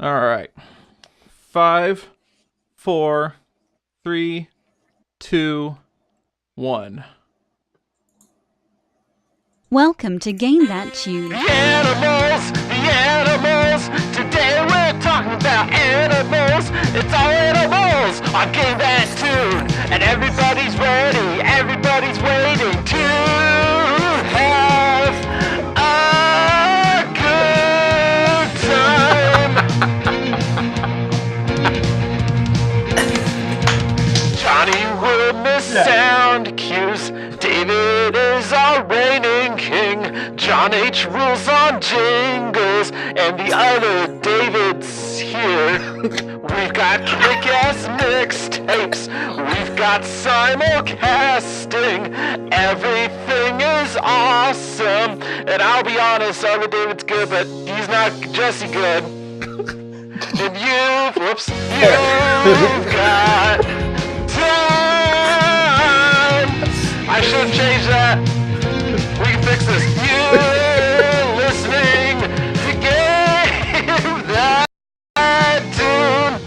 All right. 5, 4, 3, 2, 1. Welcome to Game That Tune. The animals, today we're talking about animals. It's all animals on Game That Tune. And everybody's ready, everybody's waiting to have a good time. Johnny will miss sound cues. David is our reigning king. John H. rules on jingles, and the other David's here. We've got kick-ass mixtapes. We've got simulcasting. Everything is awesome. And I'll be honest, other David's good, but he's not Jesse good. And you've got time. I should have changed that. We can fix this. You're listening to Game That Tune.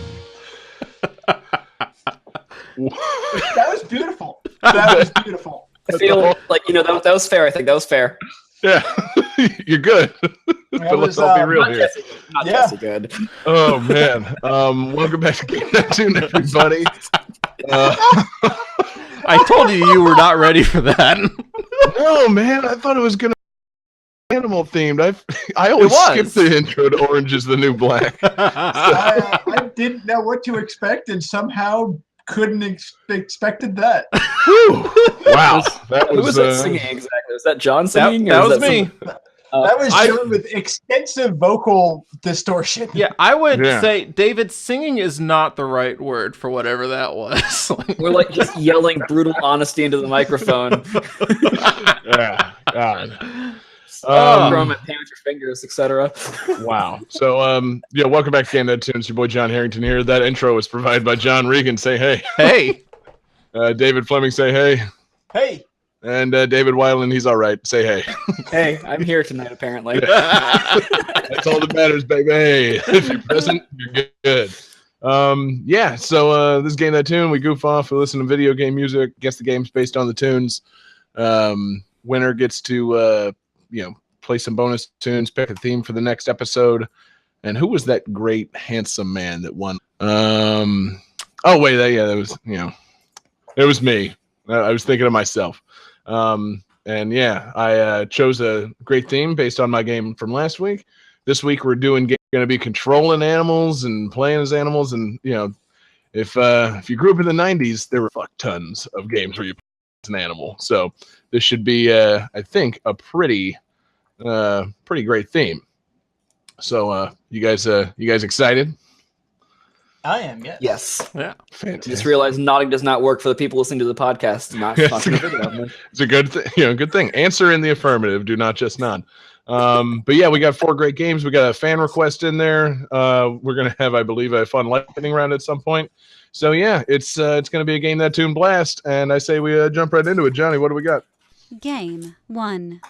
That was beautiful. That was beautiful. I feel like, that was fair. I think that was fair. Yeah, you're good. That Let's was, all be real Not here. Jesse good. Oh man, welcome back to Game That Tune, everybody. I told you were not ready for that. No, man, I thought it was gonna be animal themed. I always skip the intro to Orange is the New Black. I didn't know what to expect and somehow couldn't expected that. Wow, that Who was that singing exactly? Was that John singing? That was me. That was John with extensive vocal distortion. Yeah, I would say David, singing is not the right word for whatever that was. We're like just yelling brutal honesty into the microphone. Yeah, God. Throw 'em at pain with your fingers, etc. Wow. So, welcome back to Game That Tune. It's your boy John Harrington here. That intro was provided by John Regan. Say hey. Hey. David Fleming. Say hey. Hey. And David Weiland, he's all right. Say hey. Hey, I'm here tonight, apparently. That's all that matters, baby. Hey, if you're present, you're good. So this is Game That Tune. We goof off. We listen to video game music. Guess the game's based on the tunes. Winner gets to, play some bonus tunes, pick a theme for the next episode. And who was that great, handsome man that won? That was, it was me. I was thinking of myself. I chose a great theme based on my game from last week. This week we're going to be controlling animals and playing as animals, and if you grew up in the 90s, there were tons of games where you play as an animal. So this should be I think a pretty great theme. So you guys excited? I am, yes. Yes. Yeah. Fantastic. Just realized nodding does not work for the people listening to the podcast. Not talking about me. It's a good thing. Answer in the affirmative. Do not just nod. But yeah, we got 4 great games. We got a fan request in there. We're gonna have, I believe, a fun lightning round at some point. So yeah, it's gonna be a Game That Tune blast. And I say we jump right into it. Johnny, what do we got? Game 1.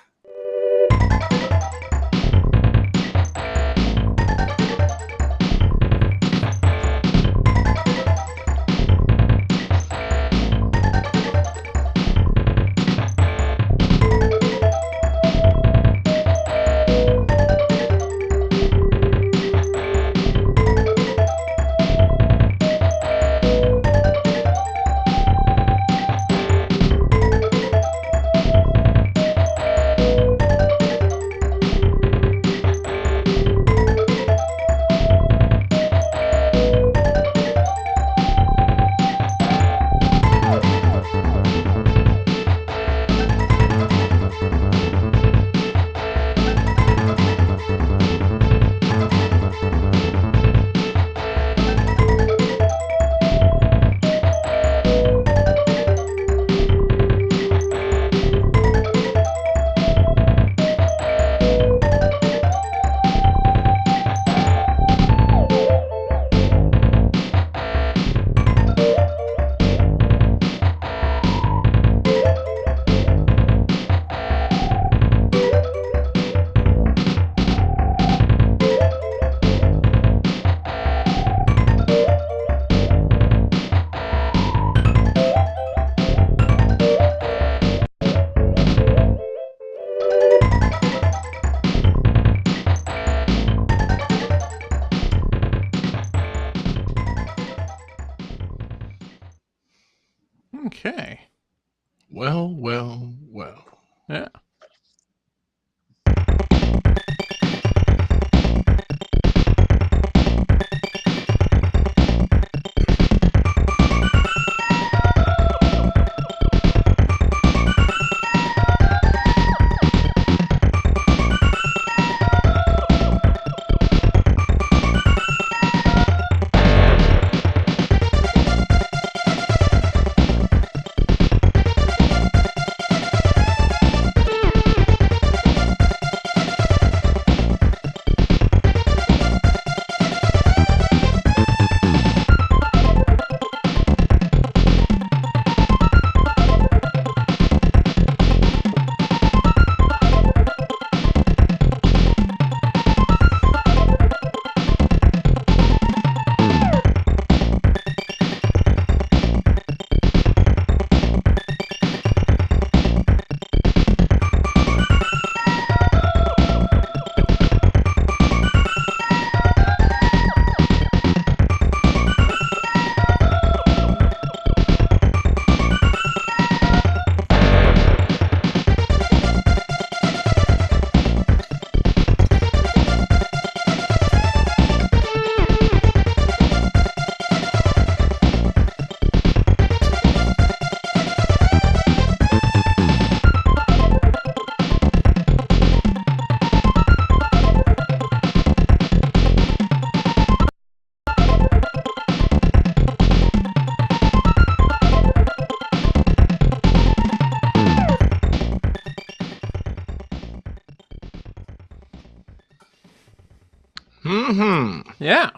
Yeah.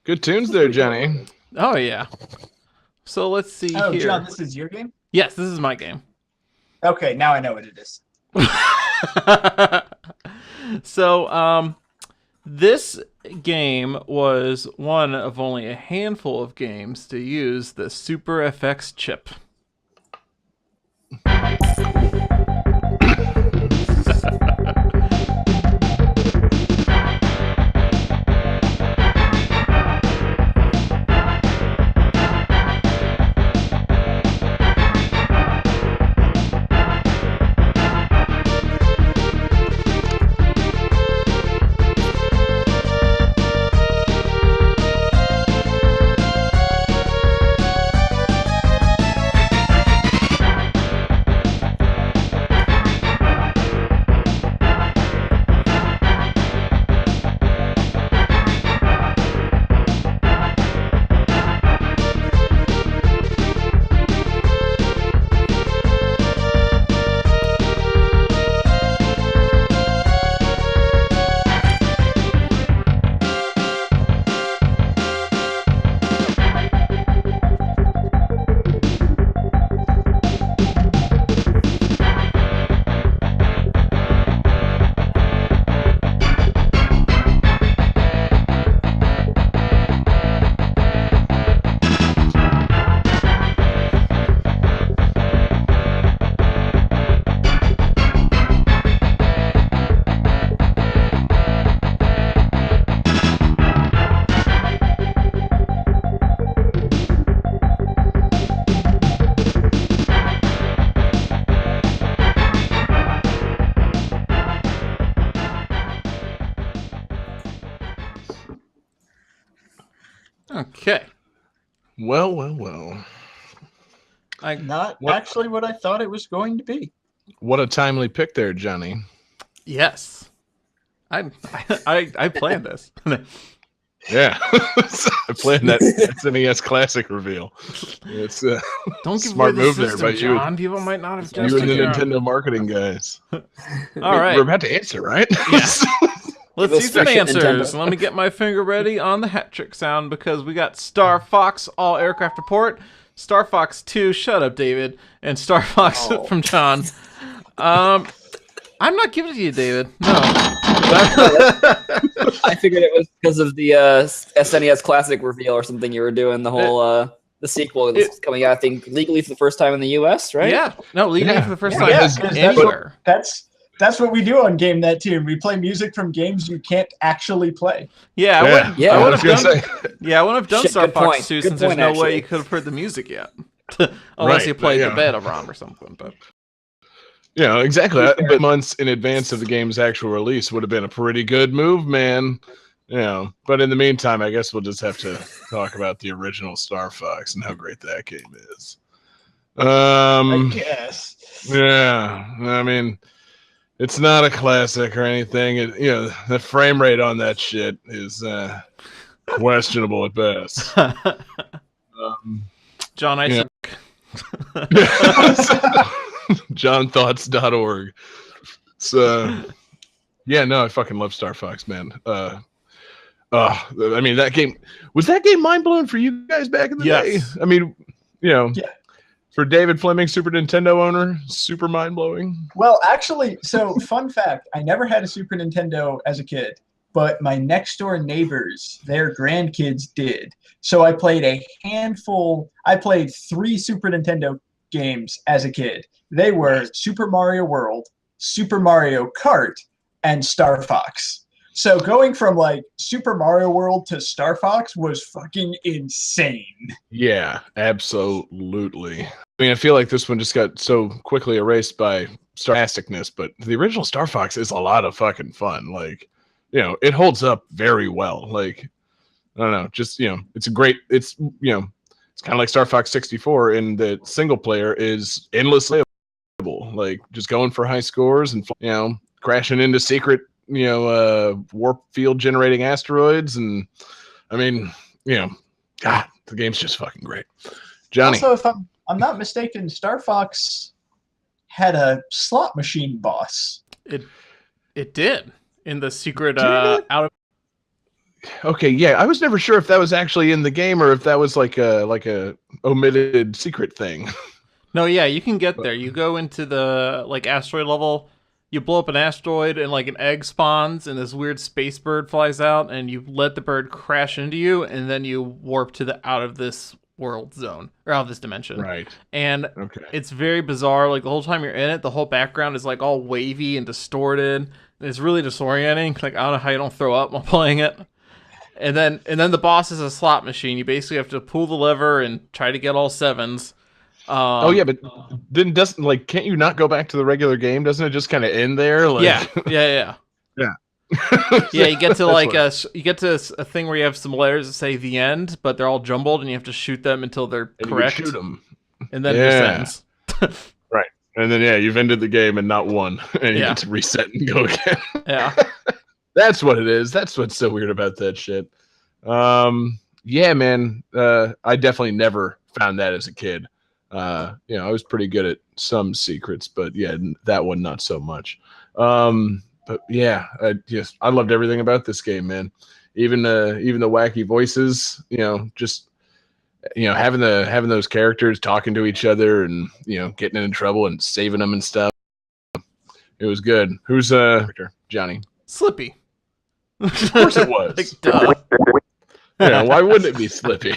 Good tunes there, Johnny. Oh yeah. So let's see Oh, here. John, this is your game? Yes, this is my game. Okay, now I know what it is. So, this game was one of only a handful of games to use the Super FX chip. Okay. Well. Not What- actually what I thought it was going to be. What a timely pick there, Johnny. Yes. I planned this. Yeah. I planned that SNES Classic reveal. It's Don't give Smart away the move there system, by you. John. People might not have you guessed and the it. Nintendo marketing guys. All right. We're about to answer, right? Yeah. Let's Give see us some frickin' answers. Nintendo. Let me get my finger ready on the hat trick sound because we got Star Fox All Aircraft Report, Star Fox 2, Shut Up David, and Star Fox Oh. from John. I'm not giving it to you, David. No. I figured it was because of the SNES Classic reveal or something you were doing. The whole the sequel is coming out, I think, legally for the first time in the U.S. Right? Yeah. No, legally Yeah. for the first Yeah, time because anywhere. That's what we do on Game That Tune. We play music from games you can't actually play. Yeah, I wouldn't Yeah, I I would was have gonna done. say. Yeah, I wouldn't have done Shit, Star good Fox point. 2 Good since there's point, no way actually. you could have heard the music yet, unless Right, you played but, the yeah. beta ROM or something. But Yeah, exactly. But months in advance of the game's actual release would have been a pretty good move, man. You know, but in the meantime, I guess we'll just have to talk about the original Star Fox and how great that game is. I guess. Yeah, I mean, it's not a classic or anything. The frame rate on that shit is questionable at best. John, I Yeah. JohnThoughts.org. So, yeah, no, I fucking love Star Fox, man. I mean, that game was mind blowing for you guys back in the day. Yes. I mean, Yeah. for David Fleming, Super Nintendo owner, super mind blowing. Well, actually, so fun fact, I never had a Super Nintendo as a kid, but my next door neighbors, their grandkids did. So I played I played 3 Super Nintendo games as a kid. They were Super Mario World, Super Mario Kart, and Star Fox. So going from like Super Mario World to Star Fox was fucking insane. Yeah, absolutely. I mean, I feel like this one just got so quickly erased by Starsticness, but the original Star Fox is a lot of fucking fun. Like, it holds up very well. Like, I don't know, just, it's it's kind of like Star Fox 64 in the single player is endlessly playable. Like, just going for high scores and, crashing into secret, warp field generating asteroids. And, I mean, God, the game's just fucking great. Johnny. Also, if I'm not mistaken, Star Fox had a slot machine boss. it did in the secret Did it? out of Okay, yeah, I was never sure if that was actually in the game or if that was like a omitted secret thing. No, yeah, you can get there. You go into the like asteroid level, you blow up an asteroid and like an egg spawns and this weird space bird flies out and you let the bird crash into you and then you warp to the out of this world zone or out of this dimension. Right. And Okay. it's very bizarre. Like the whole time you're in it, the whole background is like all wavy and distorted. It's really disorienting. Like I don't know how you don't throw up while playing it. And then the boss is a slot machine. You basically have to pull the lever and try to get all sevens. Oh yeah, but then can't you not go back to the regular game? Doesn't it just kind of end there? Like... Yeah. Yeah. Yeah, you get to That's like what- you get to a thing where you have some letters that say the end, but they're all jumbled, and you have to shoot them until they're and you correct, shoot them. and then Yeah. it just ends. And then you've ended the game and not won, and you Yeah. get to reset and go again. Yeah, That's what it is. That's what's so weird about that shit. Yeah, man. I definitely never found that as a kid. I was pretty good at some secrets, but yeah, that one not so much. But yeah, I loved everything about this game, man. Even the wacky voices, just having those characters talking to each other and getting into trouble and saving them and stuff. It was good. Who's Johnny? Slippy. Of course it was. Like, duh. Yeah, why wouldn't it be Slippy?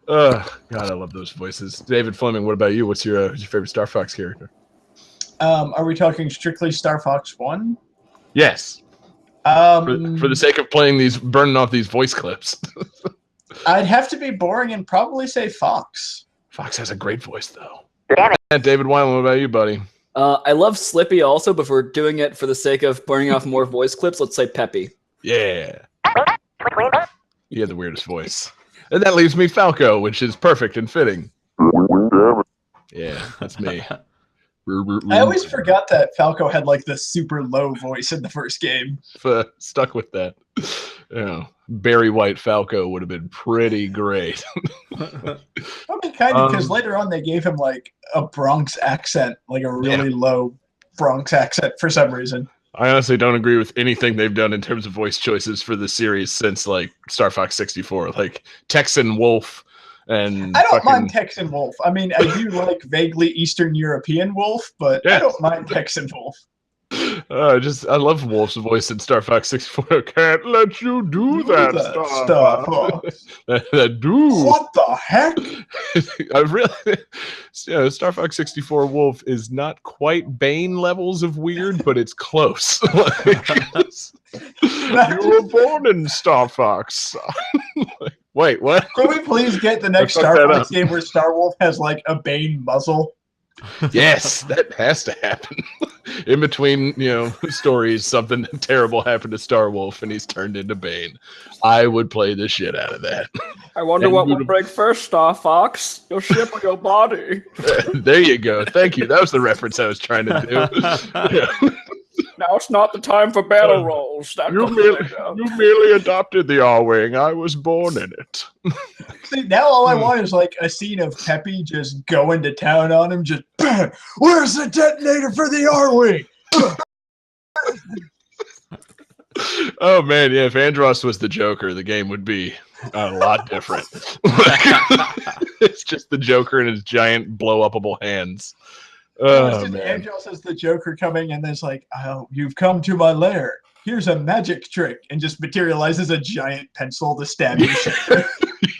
God, I love those voices. David Fleming, what about you? What's your favorite Star Fox character? Are we talking strictly Star Fox 1? Yes, for the sake of burning off these voice clips. I'd have to be boring and probably say Fox. Fox has a great voice, though. David Weiland, what about you, buddy? I love Slippy also, but if we're doing it for the sake of burning off more voice clips, let's say Peppy. Yeah. You had the weirdest voice. And that leaves me Falco, which is perfect and fitting. Yeah, that's me. I always forgot that Falco had like the super low voice in the first game. Stuck with that. Barry White Falco would have been pretty great. I mean, kind of, because later on they gave him like a Bronx accent, like a really low Bronx accent for some reason. I honestly don't agree with anything they've done in terms of voice choices for the series since like Star Fox 64, like Texan Wolf and I don't mind Texan Wolf. I mean, I do like vaguely Eastern European Wolf, but I don't mind Texan Wolf. I love Wolf's voice in Star Fox 64. Can't let you do that, Star Fox. that dude. What the heck? I really, Star Fox 64 Wolf is not quite Bane levels of weird, but it's close. You were born in Star Fox. Wait, what? Can we please get the next Star Fox game where Star Wolf has like a Bane muzzle? Yes, that has to happen. In between, stories, something terrible happened to Star Wolf and he's turned into Bane. I would play the shit out of that. I wonder what will break first, Star Fox. Your ship or your body? There you go. Thank you. That was the reference I was trying to do. Yeah. Now it's not the time for battle rolls. You merely adopted the R-Wing. I was born in it. See, now all I want is like a scene of Peppy just going to town on him, just, where's the detonator for the R-Wing? Oh, man, yeah, if Andros was the Joker, the game would be a lot different. It's just the Joker and his giant blow-upable hands. Oh, man. Andros is the Joker coming and there's like, oh, you've come to my lair. Here's a magic trick, and just materializes a giant pencil to stab you.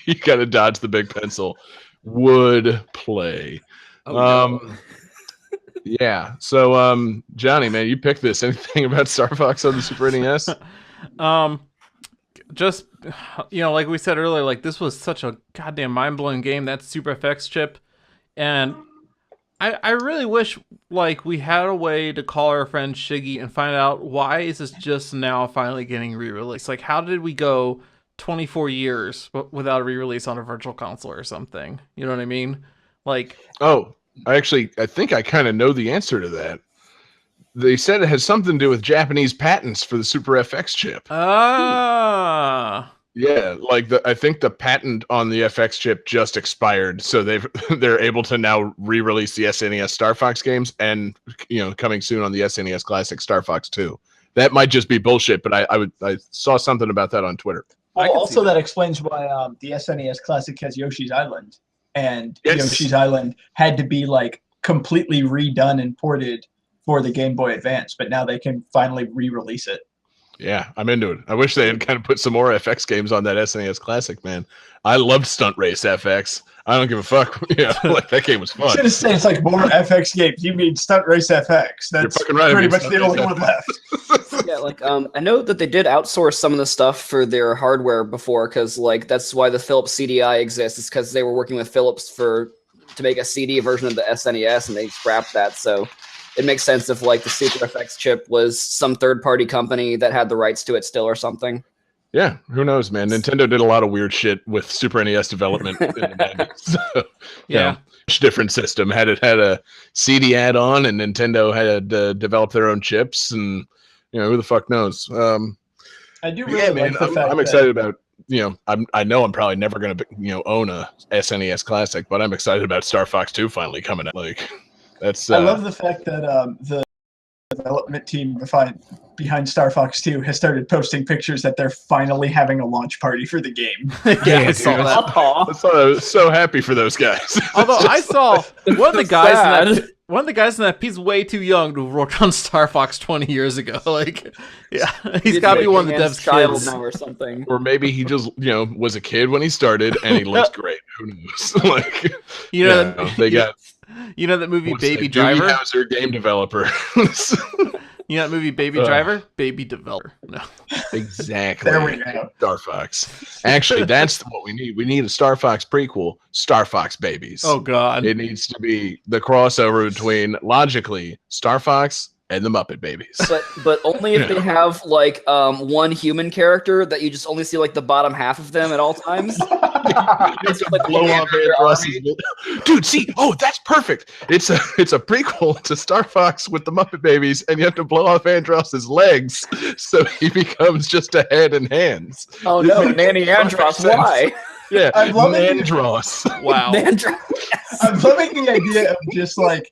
You gotta dodge the big pencil. Would play. Yeah. So, Johnny, man, you picked this. Anything about Star Fox on the Super NES? Just like we said earlier, like this was such a goddamn mind-blowing game. That Super FX chip, and I really wish like we had a way to call our friend Shiggy and find out why is this just now finally getting re-released. Like, how did we go 24 years without a re-release on a virtual console or something? You know what I mean? Like, I think I kind of know the answer to that. They said it has something to do with Japanese patents for the Super FX chip. Yeah, like I think the patent on the FX chip just expired, so they're able to now re-release the SNES Star Fox games, and coming soon on the SNES Classic Star Fox 2. that might just be bullshit, but I saw something about that on Twitter. I Well, can also see that explains why the SNES Classic has Yoshi's Island, and Yes. Yoshi's Island had to be like completely redone and ported for the Game Boy Advance, but now they can finally re-release it. Yeah, I'm into it. I wish they had kind of put some more FX games on that SNES Classic, man. I loved Stunt Race FX. I don't give a fuck. Like that game was fun. Instead of saying it's like more FX games, you mean Stunt Race FX. That's fucking right, I pretty mean much Stunt the Race only one FX. left. Yeah, like I know that they did outsource some of the stuff for their hardware before, because like that's why the Philips CDI exists. It's because they were working with Philips to make a CD version of the SNES, and they scrapped that. So it makes sense if like the Super FX chip was some third-party company that had the rights to it still or something. Yeah, who knows, man? Nintendo did a lot of weird shit with Super NES development in the 90s. So, Yeah. different system. Had a CD add-on, and Nintendo had developed their own chips, and who the fuck knows? I do really Yeah, like man, the fact I'm that excited about. I know I'm probably never gonna own a SNES Classic, but I'm excited about Star Fox 2 finally coming out. Like, that's. I love the fact that the development team behind Star Fox 2 has started posting pictures that they're finally having a launch party for the game. Yeah, I saw dude. that. I was so happy for those guys. Although I saw one of the guys in sad. that one of the guys in that piece way too young to have worked on Star Fox 20 years ago. Like, yeah, he's got to be one of the dev's child kids. now or something. Or maybe he just was a kid when he started, and he looks great. Who knows? Like, You know, they got you know that movie what's Baby that, Doogie Driver? Howser, game developer. You know that movie Baby Driver? Baby Developer. No. Exactly. There we go. Star Fox. Actually, that's what we need. We need a Star Fox prequel, Star Fox Babies. Oh God. It needs to be the crossover between, logically, Star Fox and the Muppet Babies. But only if they have like one human character that you just only see like the bottom half of them at all times. It's a blow off dude. See, that's perfect. It's a prequel to Star Fox with the Muppet Babies, and you have to blow off Andross's legs so he becomes just a head and hands. Oh no, Nanny Andross, why? Yeah, I'm loving it. Andross. Wow. I'm loving the idea of just like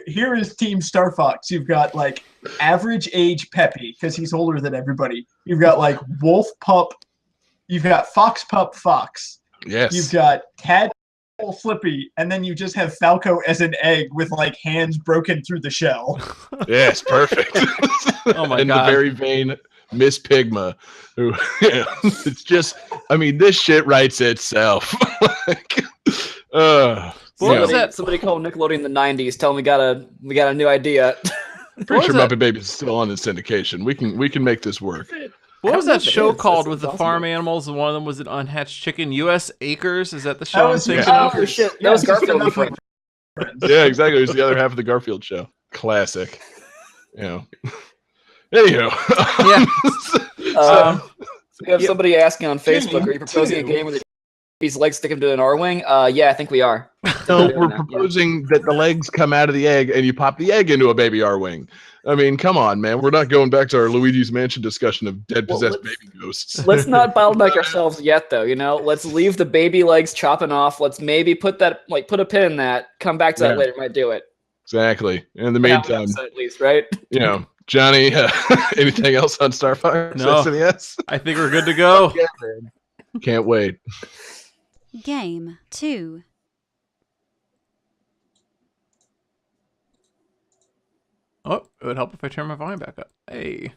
here is Team Star Fox. You've got like average age Peppy because he's older than everybody. You've got like Wolf Pup. You've got Fox Pup Fox. Yes. You've got Tadpole Flippy, and then you just have Falco as an egg with like hands broken through the shell. Yes, perfect. Oh my In God. the very vain Miss Pigma, who it's just. I mean, this shit writes itself. Like, What was that? Somebody called Nickelodeon in the '90s. Tell them we got a new idea. Pretty sure was that? Muppet Babies is still on in syndication. We can make this work. What was I don't that know if it show is. called That with the sounds farm awesome. animals? And one of them was an unhatched chicken. U.S. Acres? Is that the show That I'm was thinking Oh, of? shit. That was it's just Garfield enough friend. friends. Yeah, exactly. It was the other half of the Garfield show. Classic. Anywho. Yeah. We have somebody asking on Facebook, are you proposing a Two. game where these legs stick him to an R-wing? Yeah, I think we are. So we're proposing that the legs come out of the egg and you pop the egg into a baby R-wing. I mean, come on, man. We're not going back to our Luigi's Mansion discussion of dead possessed baby ghosts. Let's not bottleneck ourselves yet, though. Let's leave the baby legs chopping off. Let's maybe put a pin in that. Come back to that Yeah. later. Might do it. Exactly. In the For half the meantime, episode at least, right? Johnny, anything else on Star Fox? No. SNES? I think we're good to go. Can't wait. Game 2. Oh, it would help if I turn my volume back up. Hey.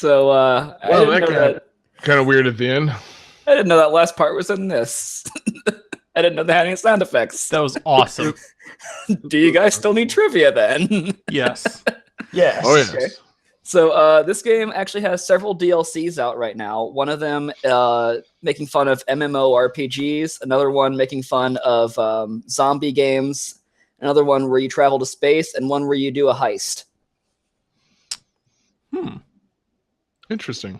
So Well, that got kind of weird at the end. I didn't know that last part was in this. I didn't know they had any sound effects. That was awesome. Do you guys still need trivia then? Yes. Yes. Oh yes. Okay. So this game actually has several DLCs out right now. One of them making fun of MMORPGs, another one making fun of zombie games, another one where you travel to space, and one where you do a heist. Interesting.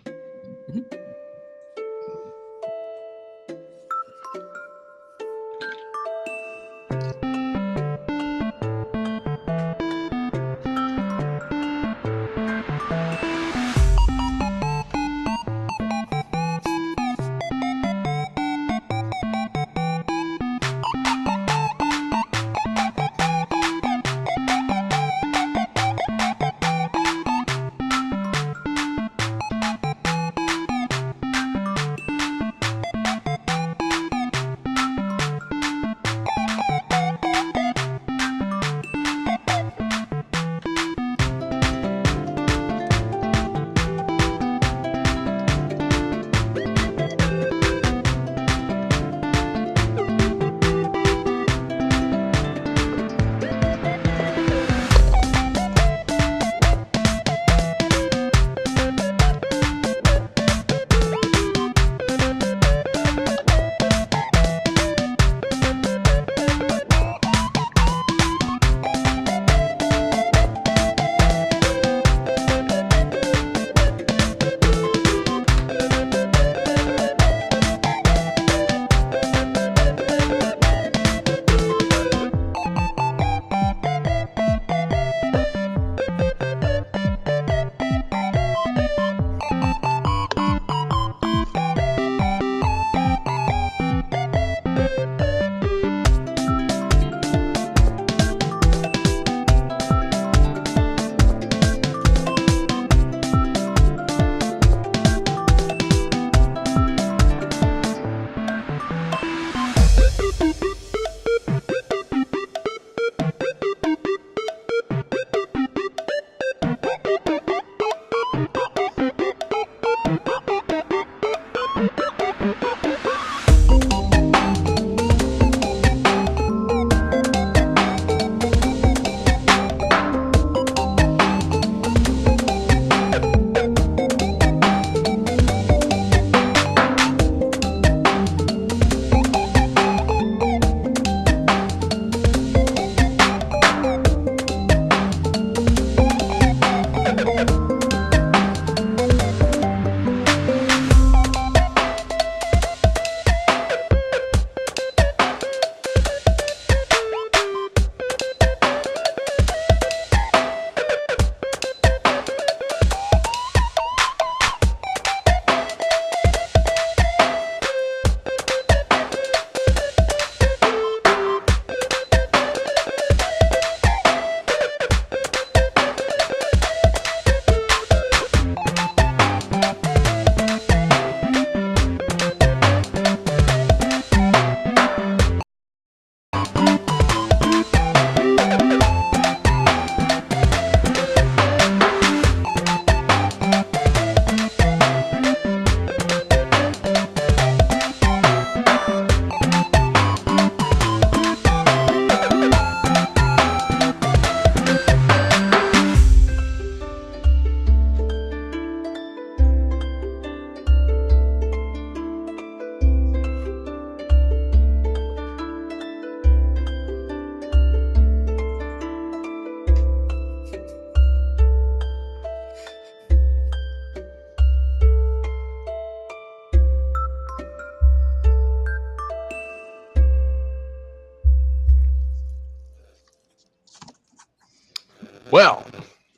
Well,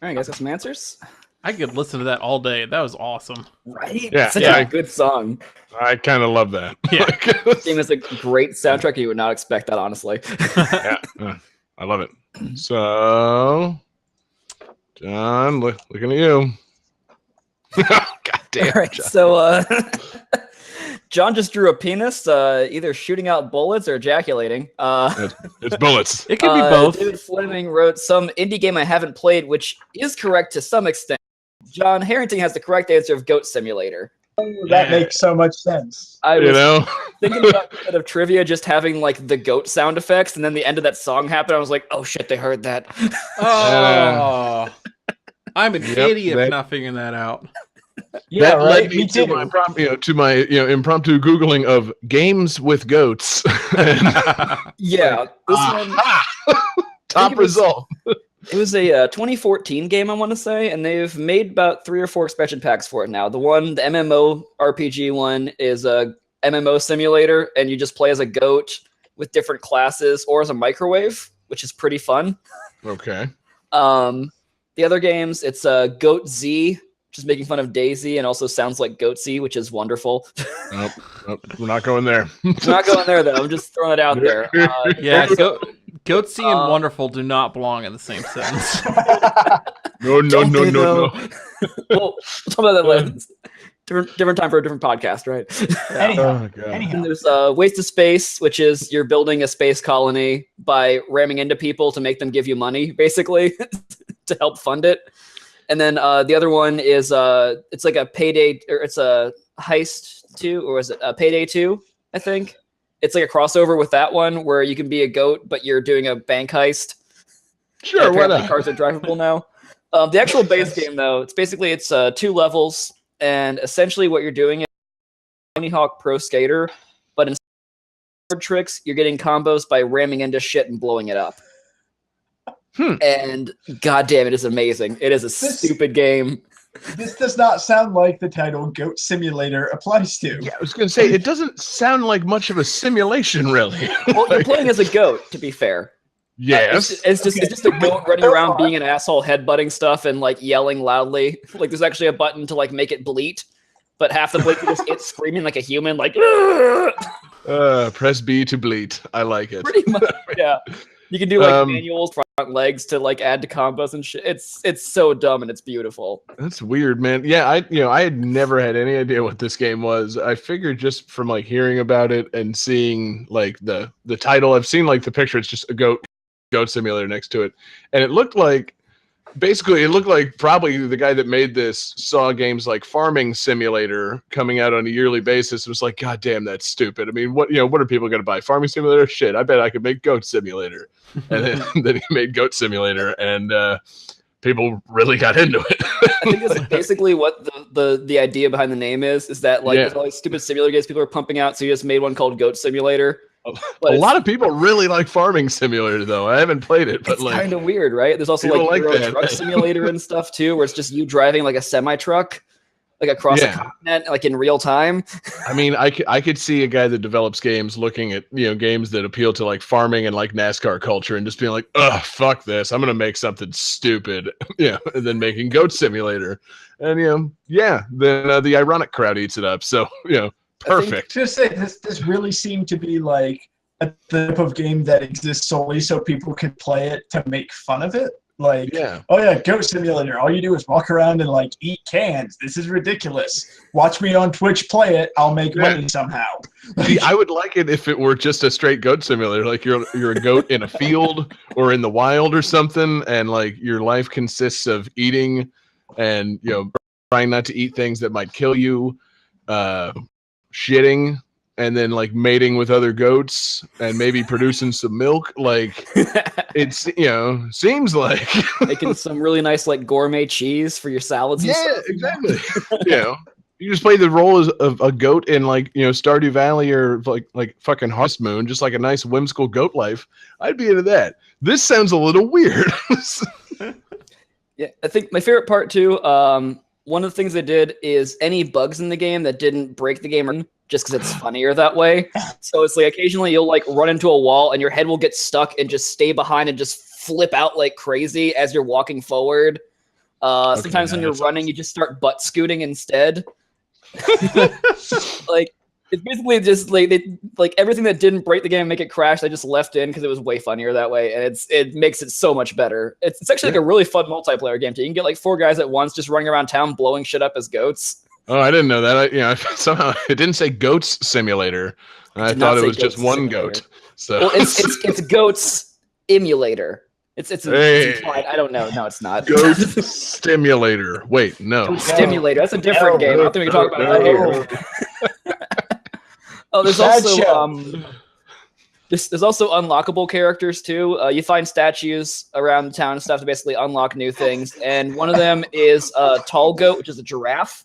All right, guys, got some answers? I could listen to that all day. That was awesome. Right? Yeah, Such yeah. a good song. I kind of love that. Yeah. This game has a great soundtrack. You would not expect that, honestly. Yeah, I love it. So, John, looking at you. God damn. All right, John. so John just drew a penis, either shooting out bullets or ejaculating. It's bullets. It could be both. David Fleming wrote some indie game I haven't played, which is correct to some extent. John Harrington has the correct answer of Goat Simulator. That makes so much sense. I You was know, thinking about instead of trivia just having like the goat sound effects, and then the end of that song happened. I was like, oh shit, they heard that. Oh, I'm an Yep, idiot that- for not figuring that out. Yeah, that right. led me Me to too. my impromptu googling of games with goats. Yeah, this one. Top it was- result. It was a 2014 game, I want to say, and they've made about 3 or 4 expansion packs for it now. The MMO RPG one, is a MMO simulator, and you just play as a goat with different classes, or as a microwave, which is pretty fun. Okay. The other games, it's Goat Z, which is making fun of Daisy, and also sounds like Goatsy, which is wonderful. Nope, we're not going there. I'm not going there though. I'm just throwing it out there. Yeah, Goatsy and Wonderful do not belong in the same sentence. No. Don't they, though? We'll talk about that later. Different time for a different podcast, right? Anyhow, Oh, God. anyhow. And there's Waste of Space, which is you're building a space colony by ramming into people to make them give you money, basically, to help fund it. And then the other one is it's like a Payday, or it's a Heist 2, or is it a Payday 2, I think. It's like a crossover with that one where you can be a goat, but you're doing a bank heist. Sure, why Apparently not? cars are drivable now. The actual base game, though, it's 2 levels, and essentially what you're doing is Tony Hawk Pro Skater, but instead of tricks, you're getting combos by ramming into shit and blowing it up. And goddamn, it is amazing. It is a stupid game. This does not sound like the title Goat Simulator applies to. Yeah, I was going to say, it doesn't sound like much of a simulation, really. Well, you're playing as a goat, to be fair. Yes. It's just a goat running around being an asshole, headbutting stuff and like yelling loudly. Like there's actually a button to like make it bleat, but half the bleat is it screaming like a human, like Press B to bleat. I like it. pretty much. Yeah, you can do like Um, manuals, front legs to like add to combos and shit. It's so dumb and it's beautiful. That's weird, man. Yeah, I had never had any idea what this game was. I figured just from like hearing about it and seeing like the title, I've seen like the picture. It's just a goat simulator next to it, and it looked like probably the guy that made this saw games like Farming Simulator coming out on a yearly basis and was like, God damn, that's stupid. I mean, what are people going to buy? Farming Simulator? Shit, I bet I could make Goat Simulator. And then he made Goat Simulator, and people really got into it. I think that's basically what the idea behind the name is that like Yeah. there's all these stupid simulator games people are pumping out, so you just made one called Goat Simulator. But A it's- lot of people really like Farming Simulator, though. I haven't played it, but It's like, kind of weird, right? There's also people like like Euro that. Truck Simulator and stuff too, where it's just you driving like a semi truck, like across a Yeah. continent, like in real time. I mean, I could see a guy that develops games looking at, games that appeal to like farming and like NASCAR culture and just being like, ugh, fuck this. I'm going to make something stupid, and then making Goat Simulator. And, then the ironic crowd eats it up. So, perfect. Just say this really seemed to be like a type of game that exists solely so people could play it to make fun of it. Like, Yeah. oh yeah, Goat Simulator. All you do is walk around and like eat cans. This is ridiculous. Watch me on Twitch play it. I'll make money somehow. See, I would like it if it were just a straight goat simulator. Like you're a goat in a field or in the wild or something, and like your life consists of eating and trying not to eat things that might kill you, shitting, and then like mating with other goats and maybe producing some milk. Like it's seems like Making some really nice like gourmet cheese for your salads and stuff. exactly. You just play the role of a goat in like Stardew Valley or like fucking Harvest Moon, just like a nice whimsical goat life. I'd be into that. This sounds a little weird. Yeah, I think my favorite part too, one of the things they did is any bugs in the game that didn't break the game just because it's funnier that way. So it's like occasionally you'll like run into a wall and your head will get stuck and just stay behind and just flip out like crazy as you're walking forward. Sometimes when you're running, you just start butt scooting instead. Like it's basically just like everything that didn't break the game and make it crash, they just left in because it was way funnier that way, and it makes it so much better. It's actually like a really fun multiplayer game too. You can get like 4 guys at once just running around town blowing shit up as goats. Oh, I didn't know that. Somehow it didn't say Goats Simulator. I did not thought it say was just Goats one Simulator. goat. So Well, it's Goats Emulator. It's Hey. implied. I don't know. No, it's not. Goat Stimulator. Wait, no. Goat Stimulator. That's a different game. I don't think we can talk about that here. Oh, there's Sad also show. there's also unlockable characters too. You find statues around the town and stuff to basically unlock new things, and one of them is Tall Goat, which is a giraffe.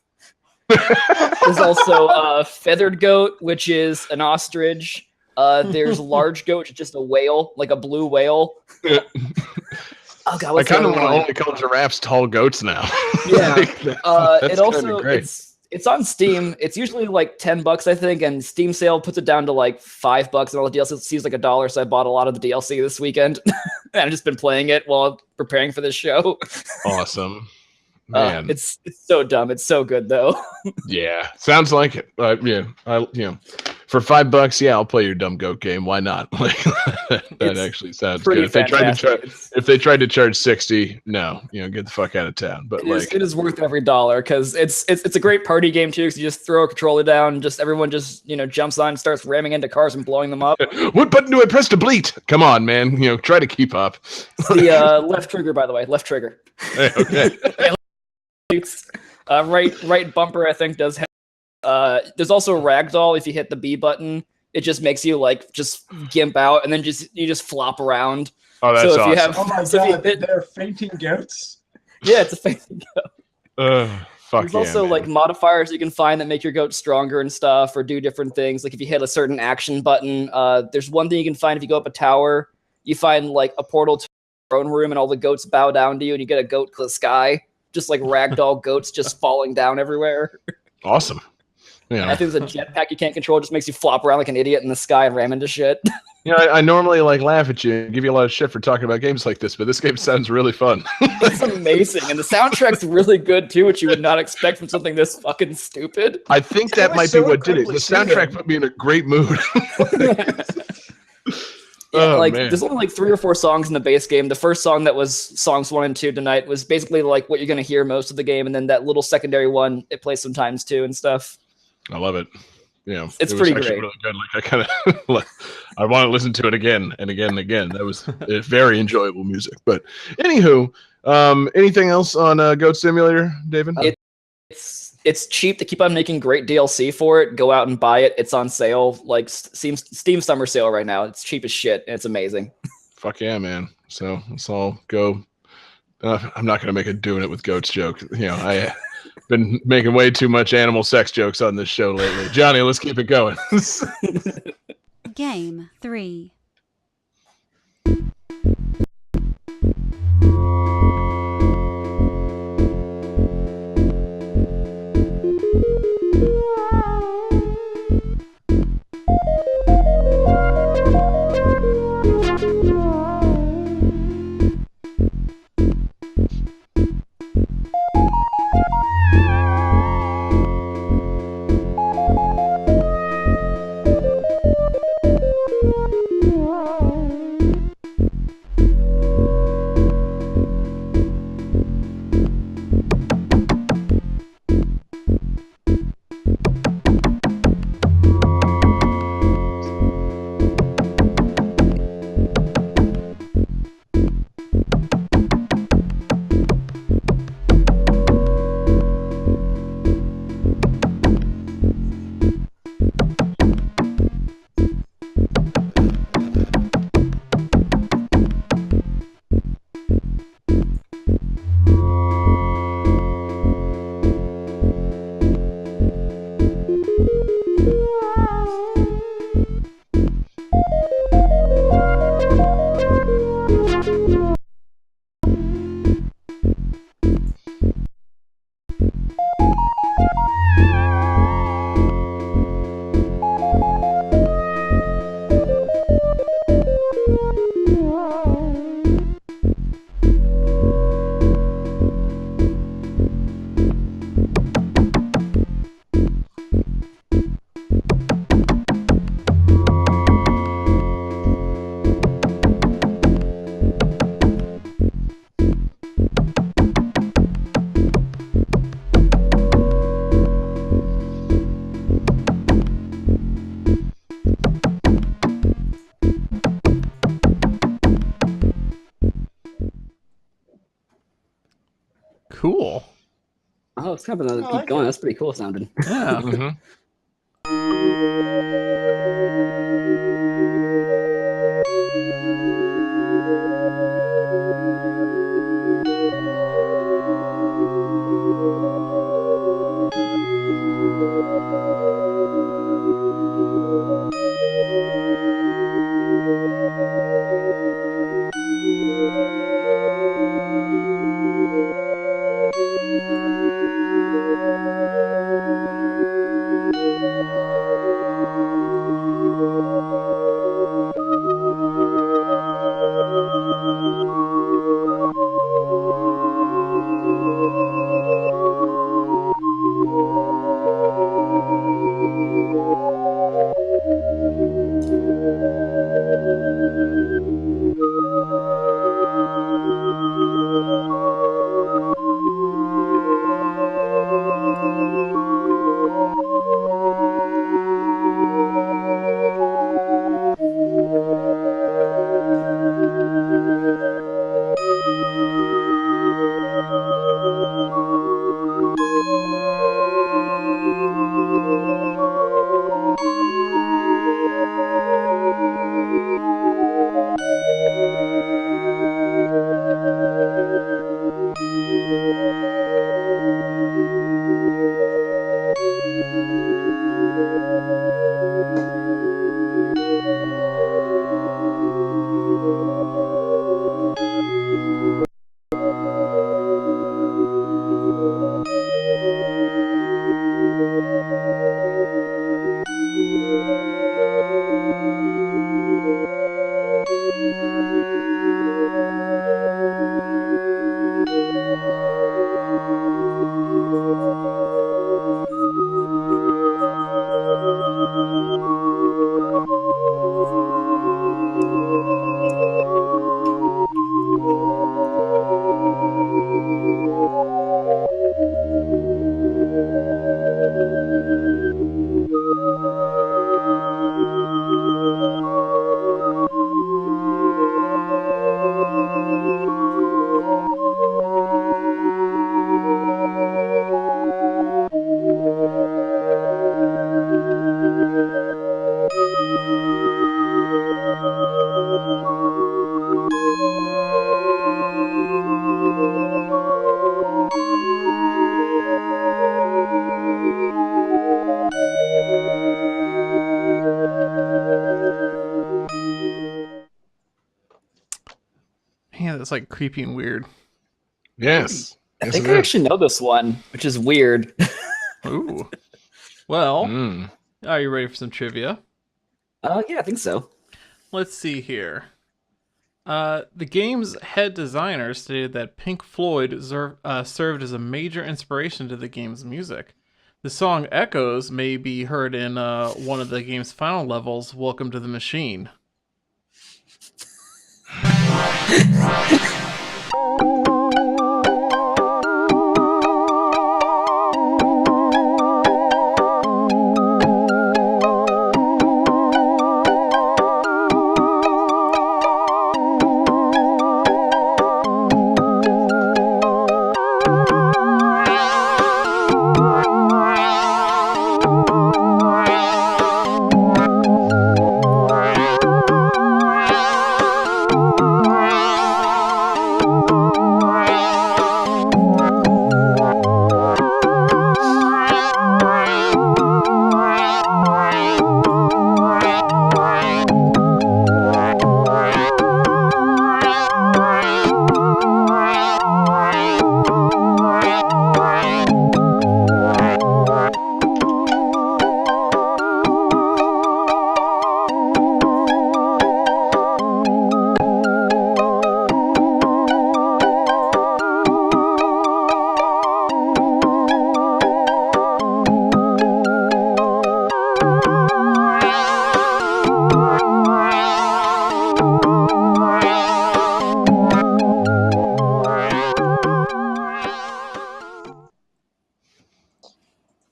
There's also Feathered Goat, which is an ostrich. There's Large Goat, which is just a whale, like a blue whale. Oh God, I what's kind the of other want to one? only call giraffes tall goats now. Yeah. That's It also kinda great. it's on Steam. It's usually like $10, I think, and Steam sale puts it down to like $5, and all the DLC seems like $1. So I bought a lot of the DLC this weekend, and I've just been playing it while preparing for this show. Awesome. Man, It's so dumb. It's so good though. yeah, sounds like it. For $5, yeah, I'll play your dumb goat game. Why not? Like that It's actually sounds Pretty good. If they tried to fantastic. charge, if they tried to charge 60, no, get the fuck out of town. But It is worth every dollar because it's a great party game too. Because you just throw a controller down, and just everyone just jumps on and starts ramming into cars and blowing them up. what button do I press to bleat? Come on, man. Try to keep up. The left trigger, by the way, left trigger. Okay. Right bumper, I think, does. There's also ragdoll. If you hit the B button, it just makes you like just gimp out, and then you just flop around. Oh, that's So if awesome. you have- Oh my So if you god, hit- they're fainting goats. Yeah, it's a fancy goat. Fuck There's yeah, also man. like modifiers you can find that make your goat stronger and stuff, or do different things. Like if you hit a certain action button, there's one thing you can find if you go up a tower. You find like a portal to your own room, and all the goats bow down to you, and you get a goat to the sky. Just like ragdoll goats just falling down everywhere. Awesome. I think there's a jetpack you can't control. It just makes you flop around like an idiot in the sky and ram into shit. I normally like laugh at you and give you a lot of shit for talking about games like this, but this game sounds really fun. It's amazing. And the soundtrack's really good too, which you would not expect from something this fucking stupid. I think It that was might be so what did it. The incredibly soundtrack soothing. put me in a great mood. Yeah, Oh, like man. there's only like 3 or 4 songs in the base game. The first song that was songs 1 and 2 tonight was basically like what you're gonna hear most of the game, and then that little secondary one it plays sometimes too and stuff. I love it. It's it was pretty actually great. really good. Like I kind of, I want to listen to it again and again and again. That was very enjoyable music. But anywho, anything else on Goat Simulator, David? It's cheap to keep on making great DLC for it. Go out and buy it. It's on sale, like Steam summer sale right now. It's cheap as shit and it's amazing. Fuck yeah, man. So let's all go. I'm not gonna make a doing it with goats joke. I been making way too much animal sex jokes on this show lately. Johnny, let's keep it going. Game 3. Oh, it's kind of another I keep like going. it. That's pretty cool sounding. Yeah. Mhm. Man, that's like creepy and weird. Yes. I Yes, think it I is. actually know this one, which is weird. Ooh. Well, Mm. are you ready for some trivia? Yeah, I think so. Let's see here. The game's head designer stated that Pink Floyd served as a major inspiration to the game's music. The song Echoes may be heard in one of the game's final levels, Welcome to the Machine.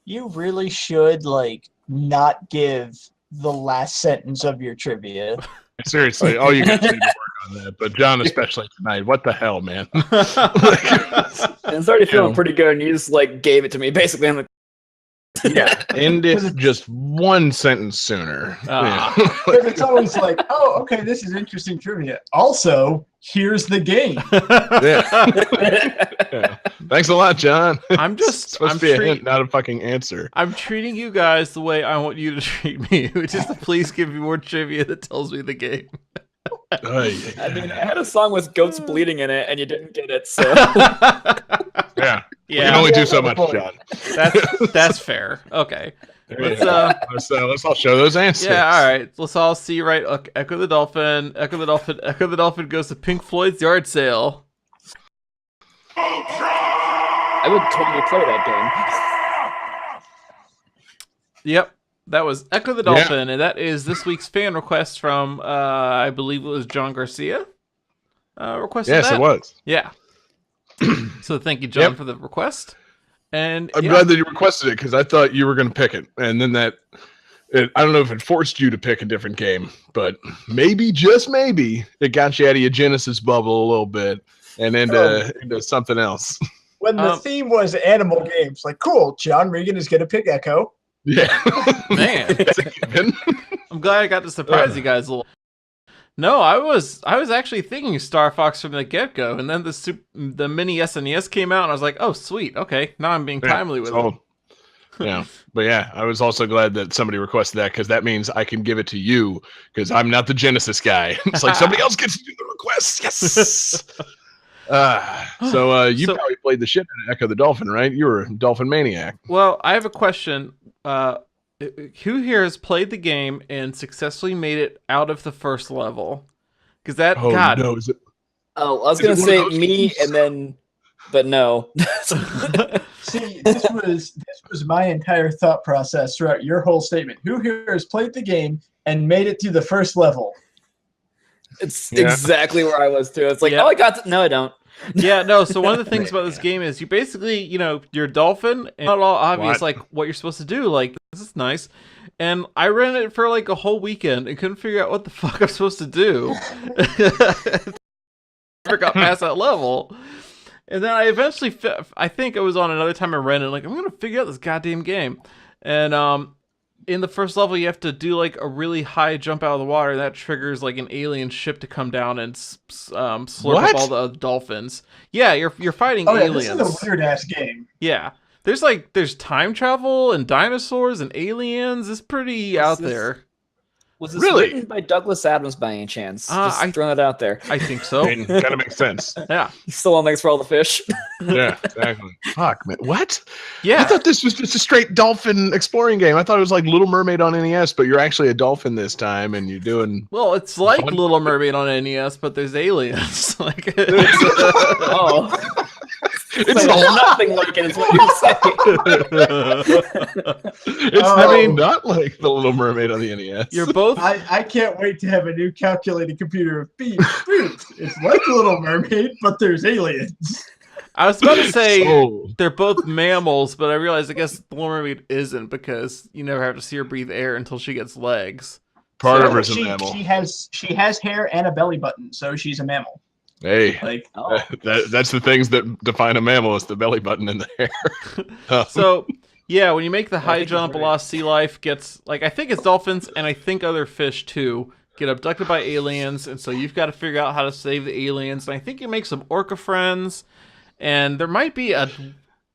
You really should not give the last sentence of your trivia. Seriously, all you guys need to work on that, but John especially tonight. What the hell, man? And it's already feeling pretty good, and you just like gave it to me. Basically, I'm like, Yeah, end it just one sentence sooner. Ah. Because it's always like, oh, okay, this is interesting trivia. Also, here's the game. Yeah. Thanks a lot, John. I'm just It's supposed I'm to be a treat- hint, not a fucking answer. I'm treating you guys the way I want you to treat me, which is to please give me more trivia that tells me the game. I mean, I had a song with goats bleeding in it, and you didn't get it. So Yeah. We Yeah. can only do so Yeah, much, John. That's fair. Okay. Let's, Let's let's all show those answers. yeah, all right. Let's all see right. Echo the Dolphin. Echo the Dolphin. Echo the Dolphin goes to Pink Floyd's Yard Sale. I would totally play that Yep. That was Echo the Yeah. Dolphin, and that is this week's fan request from I believe it was John Garcia. Requested Yes, that. it was. Yeah. So thank you, John, Yep. for the request. And I'm yeah, glad that you requested it because I thought you were going to pick it, and then I don't know if it forced you to pick a different game, but maybe, just maybe, it got you out of your Genesis bubble a little bit and into something else. When the theme was animal games, like, cool, John Regan is going to pick Echo. Yeah, Man. That's a given. I'm glad I got to surprise you guys a little. No, I was actually thinking Star Fox from the get-go, and then the mini SNES came out, and I was like, oh, sweet, okay, now I'm being timely with it. So, yeah, but yeah, I was also glad that somebody requested that because that means I can give it to you because I'm not the Genesis guy. It's like somebody else gets to do the request. Yes. So you So- probably played the shit out of Echo the Dolphin, right? You were a Dolphin maniac. Well, I have a question. Who here has played the game and successfully made it out of the first level? Because that, Oh God, no, is it? Oh, I was Is it gonna one say of those me, games? and then, but no. See, this was my entire thought process throughout your whole statement. Who here has played the game and made it through the first level? It's Yeah. exactly where I was too. It's like, Yeah. oh, I got no, I don't. yeah, no. So one of the things about this game is you basically, you're a dolphin, and not all obvious What? like what you're supposed to do. Like, this is nice. And I ran it for like a whole weekend and couldn't figure out what the fuck I'm supposed to do. Never got past that level. And then I eventually, I think it was on another time I ran it, like, I'm going to figure out this goddamn game. And in the first level, you have to do like a really high jump out of the water. That triggers like an alien ship to come down and slurp What? up all the dolphins. Yeah, you're fighting Oh, yeah, aliens. this is a weird-ass game. Yeah. There's time travel and dinosaurs and aliens. It's pretty out this- there. Was this Really? written by Douglas Adams by any chance? Just I- throwing it out there. I think so. Kind of makes sense. Yeah. Still on Thanks for All the Fish. Yeah, exactly. Fuck, man. What? I Yeah. thought this was just a straight dolphin exploring game. I thought it was like Little Mermaid on NES, but you're actually a dolphin this time, and you're doing. Well, it's like Fun. Little Mermaid on NES, but there's aliens. Like, Oh, It's like, nothing like it is what you're saying. It's Oh. not like the Little Mermaid on the NES. you're both. I can't wait to have a new calculating computer of beep. It's like Little Mermaid, but there's aliens. I was about to say So- they're both mammals, but I realized I guess Little Mermaid isn't because you never have to see her breathe air until she gets legs. part of So her's a she, mammal. she has hair and a belly button, so she's a mammal. Hey, Like, Oh. that's the things that define a mammal: is the belly button and the hair. So yeah, when you make the high think it's jump, a very- lot of sea life gets like I think it's dolphins and I think other fish too get abducted by aliens, and so you've got to figure out how to save the aliens. And I think you make some orca friends, and there might be a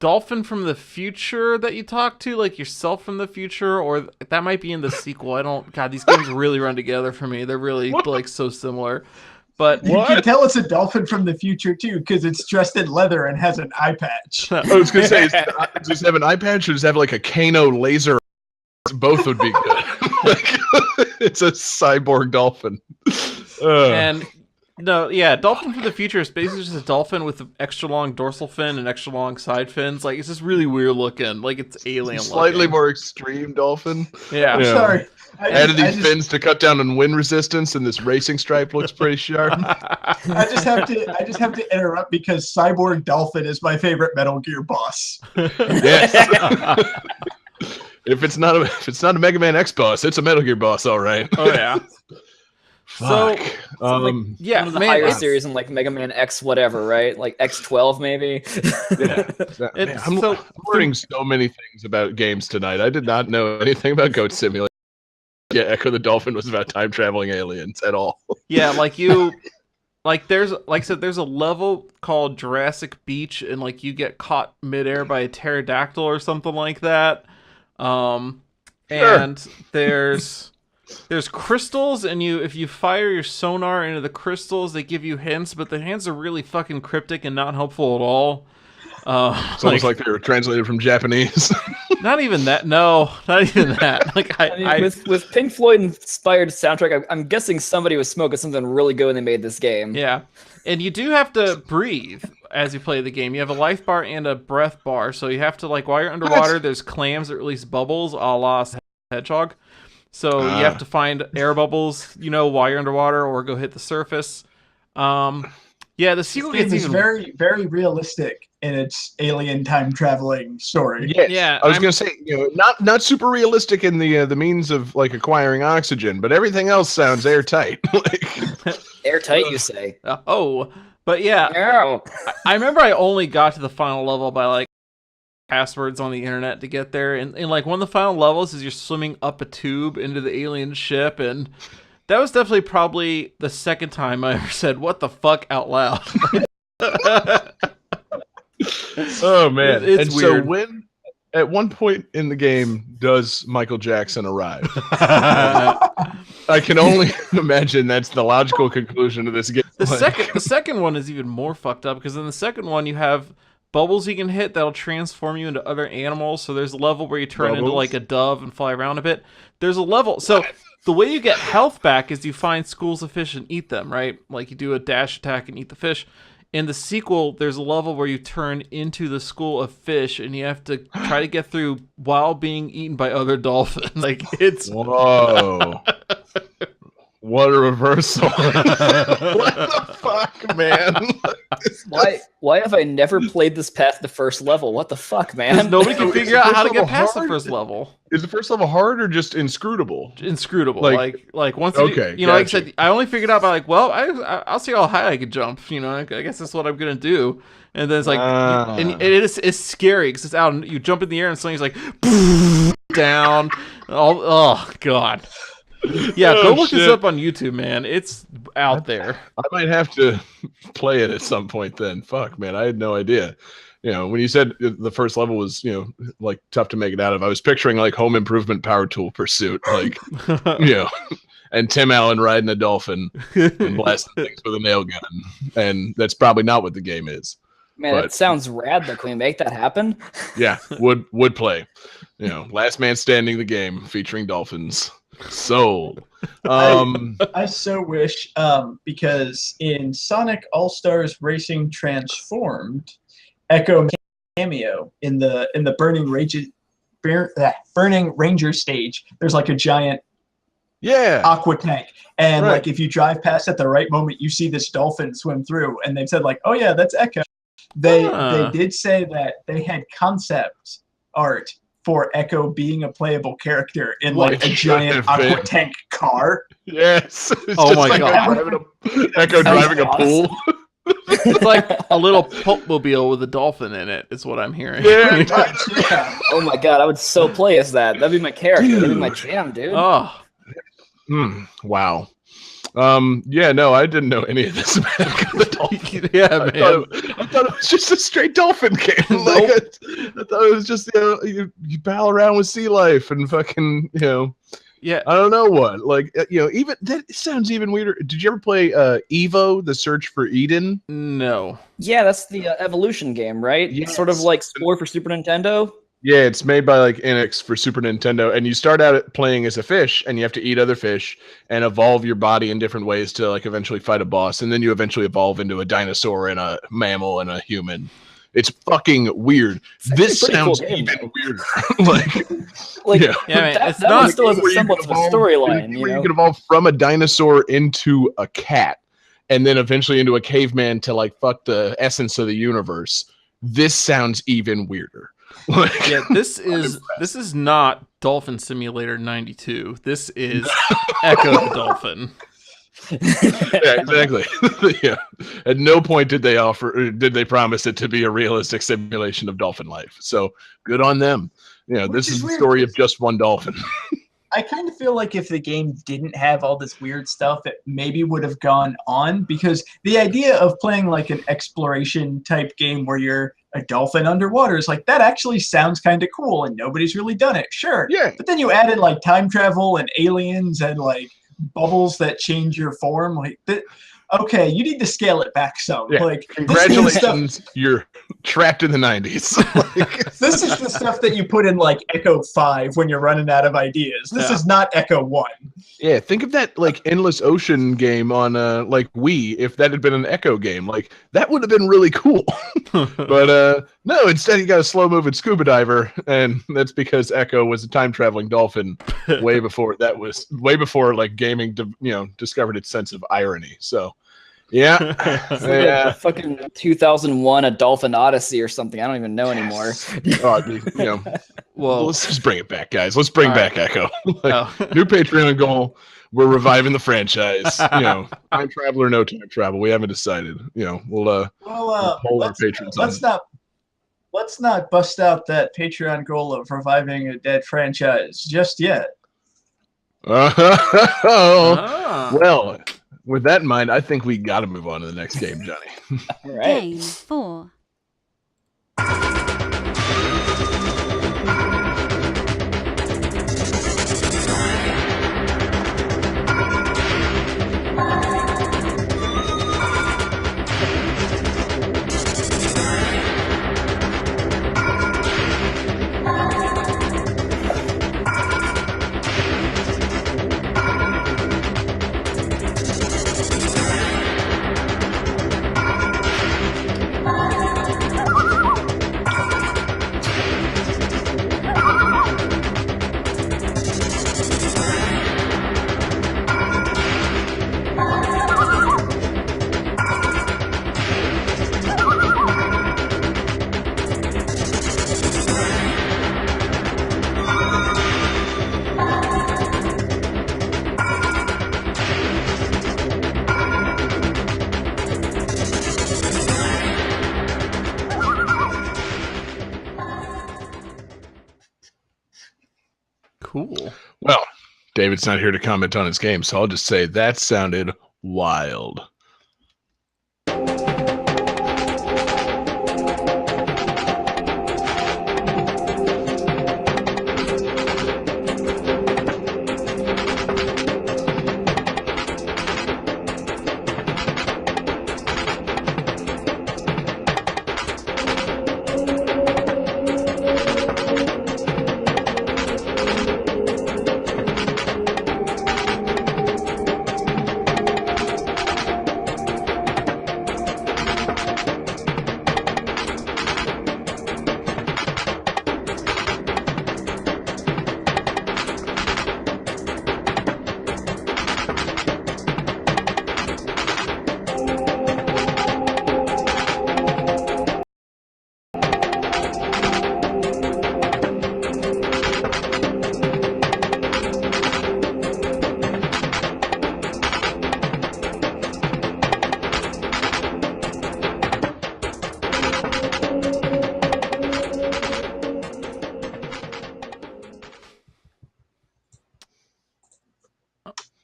dolphin from the future that you talk to, like yourself from the future, or that might be in the sequel. I don't. God, these games really run together for me. They're really like so similar. But you can tell it's a dolphin from the future too, because it's dressed in leather and has an eye patch. I was gonna say, does it have an eye patch or does it have like a Kano laser? Both would be good. Like, it's a cyborg dolphin. And no, yeah, dolphin from the future is basically just a dolphin with an extra long dorsal fin and extra long side fins. Like it's just really weird looking, like it's alien Slightly looking. more extreme dolphin. Yeah. I'm Yeah. sorry. Added these fins to cut down on wind resistance, and this racing stripe looks pretty sharp. I just have to interrupt because Cyborg Dolphin is my favorite Metal Gear boss. Yes. if it's not a Mega Man X boss, it's a Metal Gear boss, all right. Oh yeah. So, yeah, One of the man, higher it's- series in like Mega Man X whatever, right? Like X12 maybe. Man, I'm learning so many things about games tonight. I did not know anything about Goat Simulator. Yeah, Echo the Dolphin was about time traveling aliens at all. Yeah, there's like I said, there's a level called Jurassic Beach, and like you get caught midair by a pterodactyl or something like that. And there's crystals, and if you fire your sonar into the crystals, they give you hints, but the hints are really fucking cryptic and not helpful at all. It's almost like they were translated from Japanese. Not even that. No, not even that. Like I mean, with Pink Floyd inspired soundtrack, I'm guessing somebody was smoking something really good when they made this game. yeah, and you do have to breathe as you play the game. You have a life bar and a breath bar, so you have to, like, while you're underwater, there's clams that release bubbles, a la Hedgehog. So you have to find air bubbles, while you're underwater, or go hit the surface. Yeah, the sequel It gets is even very, very realistic in its alien time traveling story. Yes. Yeah, I was I'm- gonna say, not super realistic in the means of like acquiring oxygen, but everything else sounds airtight. Like, Airtight, you say? But yeah, Yeah. I remember I only got to the final level by like passwords on the internet to get there, and like one of the final levels is you're swimming up a tube into the alien ship, and that was definitely probably the second time I ever said "what the fuck" out loud. oh man! It's and weird. so when at one point in the game does Michael Jackson arrive? I can only imagine that's the logical conclusion of this game. The second one is even more fucked up, because in the second one you have bubbles you can hit that'll transform you into other animals. So there's a level where you turn into like a dove and fly around a bit. There's a level. So the way you get health back is you find schools of fish and eat them, right? Like you do a dash attack and eat the fish. In the sequel, there's a level where you turn into the school of fish, and you have to try to get through while being eaten by other dolphins. Like, it's... Whoa. What a reversal. What the fuck, man? Why have I never played this past the first level? What the fuck, man? Because nobody can Is figure the out first how to level get past the hard? first level. Is the first level hard or just inscrutable? Inscrutable. Like- Like once Okay, like I gotcha. said, I only figured out by like, well, I'll see how high I could jump. I guess that's what I'm gonna do. And then it's like, and it's scary because it's out, and you jump in the air, and something's like down. Oh god. Yeah, go look this shit. up on YouTube, man. It's out there. I might have to play it at some point then. Fuck, man. I had no idea. When you said the first level was, like tough to make it out of, I was picturing like Home Improvement Power Tool Pursuit, like, and Tim Allen riding a dolphin and blasting things with a nail gun. And that's probably not what the game is. Man, but- that sounds rad, though. Can we make that happen? Yeah, would play. Last Man Standing, the game featuring dolphins. Sold. I so wish, because in Sonic All-Stars Racing Transformed, Echo cameo in the Burning Ranger stage. There's like a giant Yeah. aqua tank, and Right. like if you drive past at the right moment, you see this dolphin swim through. And they've said like, oh yeah, that's Echo. They did say that they had concept art for Echo being a playable character in Well, like a it should giant have aqua been. tank car. Yes. It's Oh just my like God. Echo driving a pool. It's like a little Pulpmobile with a dolphin in it, is what I'm hearing. Yeah. Yeah. Oh my god, I would so play as that. That'd be my character. That'd be my jam, dude. Oh, Wow. Yeah, no, I didn't know any of this about the dolphin. yeah, I man. thought it was just a straight dolphin game. Like, I thought it was just you battle around with sea life and fucking Yeah. I don't know what, like even that sounds even weirder. Did you ever play Evo: The Search for Eden? No. Yeah, that's the Evolution game, right? Yes. Sort of like Spore for Super Nintendo. Yeah, it's made by like Enix for Super Nintendo, and you start out playing as a fish, and you have to eat other fish and evolve your body in different ways to like eventually fight a boss, and then you eventually evolve into a dinosaur and a mammal and a human. It's fucking weird. This actually a pretty sounds cool game, even weirder. Like, Like Yeah. Yeah, man, that, it's that not- one still has where a you can semblance of a evolve- storyline, where you know. you can evolve from a dinosaur into a cat, and then eventually into a caveman to like fuck the essence of the universe. This sounds even weirder. Like, Yeah, this is not Dolphin Simulator 92. This is Echo the Dolphin. Yeah, exactly. Yeah. At no point did they promise it to be a realistic simulation of dolphin life. So good on them. Which This is is the weird, story of because just one dolphin. I kind of feel like if the game didn't have all this weird stuff, it maybe would have gone on, because the idea of playing like an exploration type game where you're a dolphin underwater is like, that actually sounds kind of cool, and nobody's really done it. Sure. Yeah. But then you added like time travel and aliens and like bubbles that change your form. Like, okay, you need to scale it back some. Yeah. Like, this is the stuff. Congratulations, you're trapped in the 90s. This is the stuff that you put in like Echo 5 when you're running out of ideas. This is not Echo 1. Yeah, think of that like Endless Ocean game on like Wii. If that had been an Echo game, like that would have been really cool. But no, instead you got a slow moving scuba diver, and that's because Echo was a time traveling dolphin way before like gaming discovered its sense of irony. So yeah. Yeah. Fucking 2001, A Dolphin Odyssey or something. I don't even know anymore. Well, let's just bring it back, guys. Let's bring back Echo. Oh. New Patreon goal. We're reviving the franchise. Time travel or no time travel, we haven't decided. We'll poll our patrons. Let's not bust out that Patreon goal of reviving a dead franchise just yet. Well, with that in mind, I think we got to move on to the next game, Johnny. All right. Game 4. cool. Well, David's not here to comment on his game, so I'll just say that sounded wild.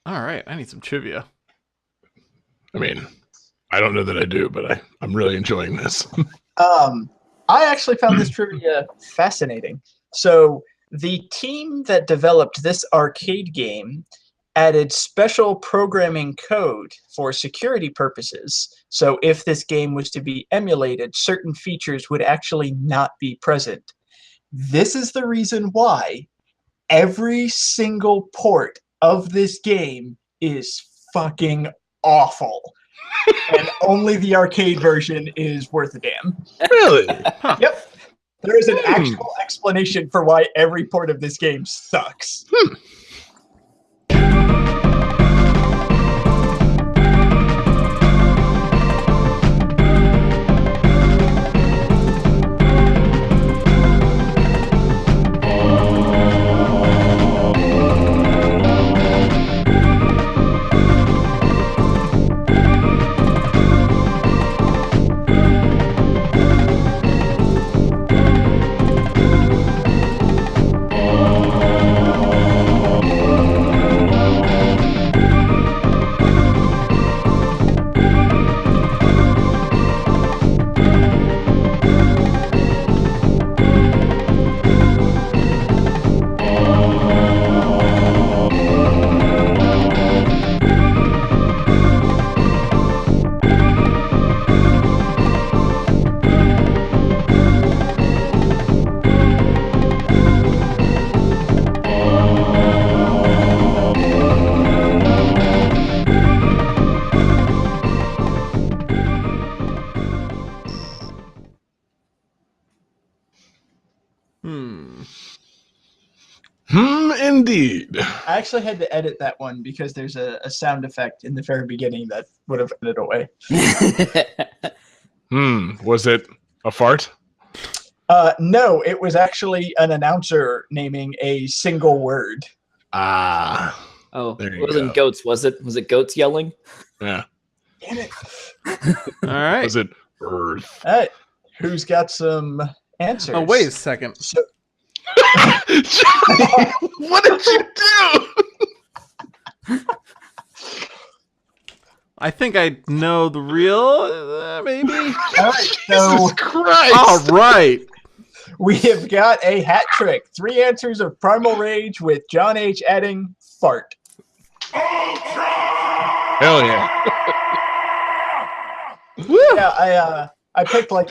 All right, I need some trivia. I mean, I don't know that I do, but I'm really enjoying this. I actually found this trivia fascinating. So the team that developed this arcade game added special programming code for security purposes. So if this game was to be emulated, certain features would actually not be present. This is the reason why every single port of this game is fucking awful. And only the arcade version is worth a damn. Really? Yep. There is an actual explanation for why every port of this game sucks. Indeed. I actually had to edit that one because there's a sound effect in the very beginning that would have edited away. Was it a fart? No, it was actually an announcer naming a single word. Ah. Oh, There it you wasn't go. goats, was it? Was it goats yelling? Yeah. Damn it. All right. Was it Earth? All right. Who's got some answers? Oh, wait a second. So, What did you do? I think I know the real, maybe. all right, so Jesus Christ. All right. we have got a hat trick. 3 answers of Primal Rage with John H. adding fart. Hell yeah. Yeah, I picked like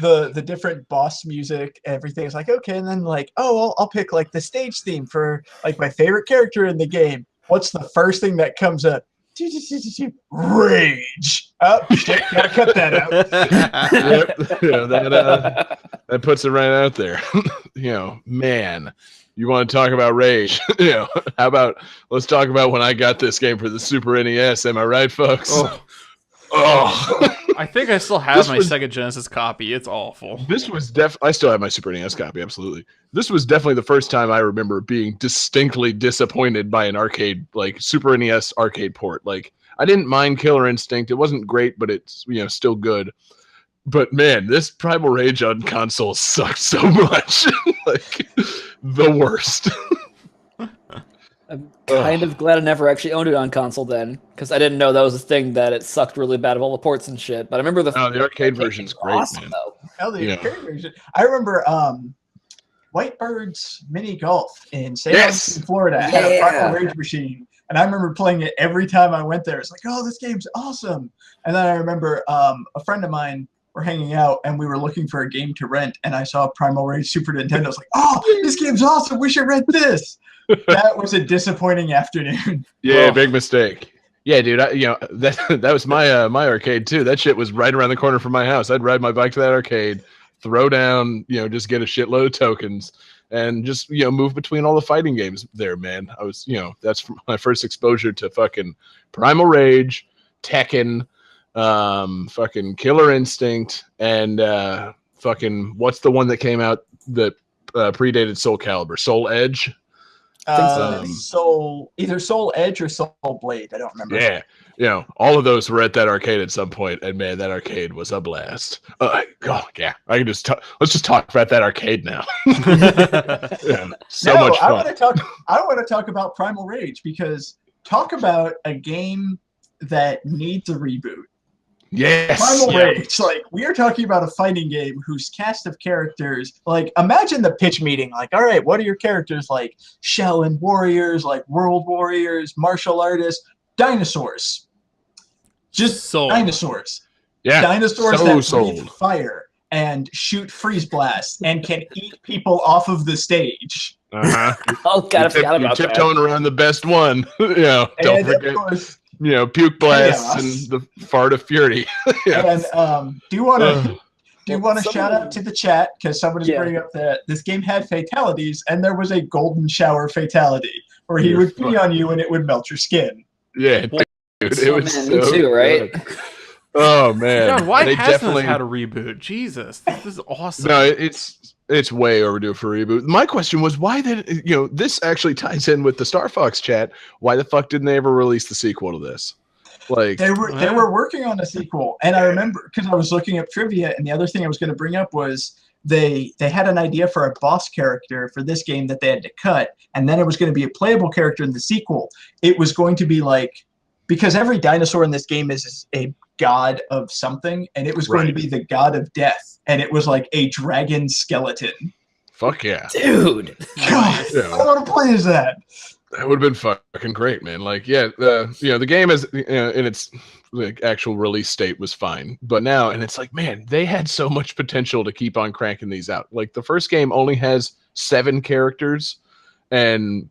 the different boss music, everything. It's like, okay, and then like, oh, I'll pick like the stage theme for like my favorite character in the game. What's the first thing that comes up? Rage. Oh, shit, gotta cut that out. Yep. Yeah, that puts it right out there. Man, you want to talk about rage? How about let's talk about when I got this game for the Super NES. Am I right, folks? Oh. I think I still have This my was- Sega Genesis copy. It's awful. This was I still have my Super NES copy, absolutely. This was definitely the first time I remember being distinctly disappointed by an arcade, like Super NES arcade port. Like, I didn't mind Killer Instinct. It wasn't great, but it's, still good. But man, this Primal Rage on console sucked so much. Like, the worst. I'm kind of glad I never actually owned it on console then, because I didn't know that was a thing that it sucked really bad of all the ports and shit. But I remember the arcade version's great, awesome, man. though. Hell, the Yeah. arcade version. I remember Whitebird's Mini Golf in St. Yes! Augustine, Florida had a Yeah. Primal Rage machine. And I remember playing it every time I went there. It's like, oh, this game's awesome. And then I remember a friend of mine were hanging out and we were looking for a game to rent. And I saw Primal Rage Super Nintendo. I was like, oh, this game's awesome. We should rent this. That was a disappointing afternoon. Yeah, Oh. big mistake. Yeah, dude. That was my my arcade too. That shit was right around the corner from my house. I'd ride my bike to that arcade, throw down, just get a shitload of tokens, and just move between all the fighting games there, man. I was, that's my first exposure to fucking Primal Rage, Tekken, fucking Killer Instinct, and fucking what's the one that came out that predated Soul Calibur? Soul Edge. Either Soul Edge or Soul Blade. I don't remember. Yeah. All of those were at that arcade at some point, and man, that arcade was a blast. Yeah. I can just let's just talk about that arcade now. Yeah, so No, much I fun. want to talk about Primal Rage because talk about a game that needs a reboot. Yes. Primal Yeah. Rage, like we are talking about a fighting game whose cast of characters, like imagine the pitch meeting, like, all right, what are your characters like? Shaolin warriors, like world warriors, martial artists, dinosaurs. Just Sold. dinosaurs. Yeah. Dinosaurs so that breathe sold. fire and shoot freeze blasts and can eat people off of the stage. Uh-huh. Oh god, I forgot about You're that. tiptoeing around the best one. Don't And forget, of course, puke blasts Chaos. and the fart of fury. Yeah. and do you want to Well, shout out to the chat because somebody's Yeah. bringing up that this game had fatalities and there was a golden shower fatality where he You're would pee fuck- on you and it would melt your skin. Yeah, dude, it was Man, me so too, right? good. Oh man, God, why they hasn't definitely this had a reboot? Jesus, this is awesome. no. It's way overdue for a reboot. My question was why did this actually ties in with the Star Fox chat? Why the fuck didn't they ever release the sequel to this? Like, They were working on a sequel, and I remember because I was looking up trivia, and the other thing I was going to bring up was they had an idea for a boss character for this game that they had to cut, and then it was going to be a playable character in the sequel. It was going to be like because every dinosaur in this game is a god of something, and it was going to Right. be the god of death, and it was like a dragon skeleton. fuck yeah, Dude. God, Yeah. I want to play as that. that would have been fucking great, man. Like, yeah, the game is in its like actual release state was fine, but now and it's like, man, they had so much potential to keep on cranking these out. Like the first game only has 7 characters. And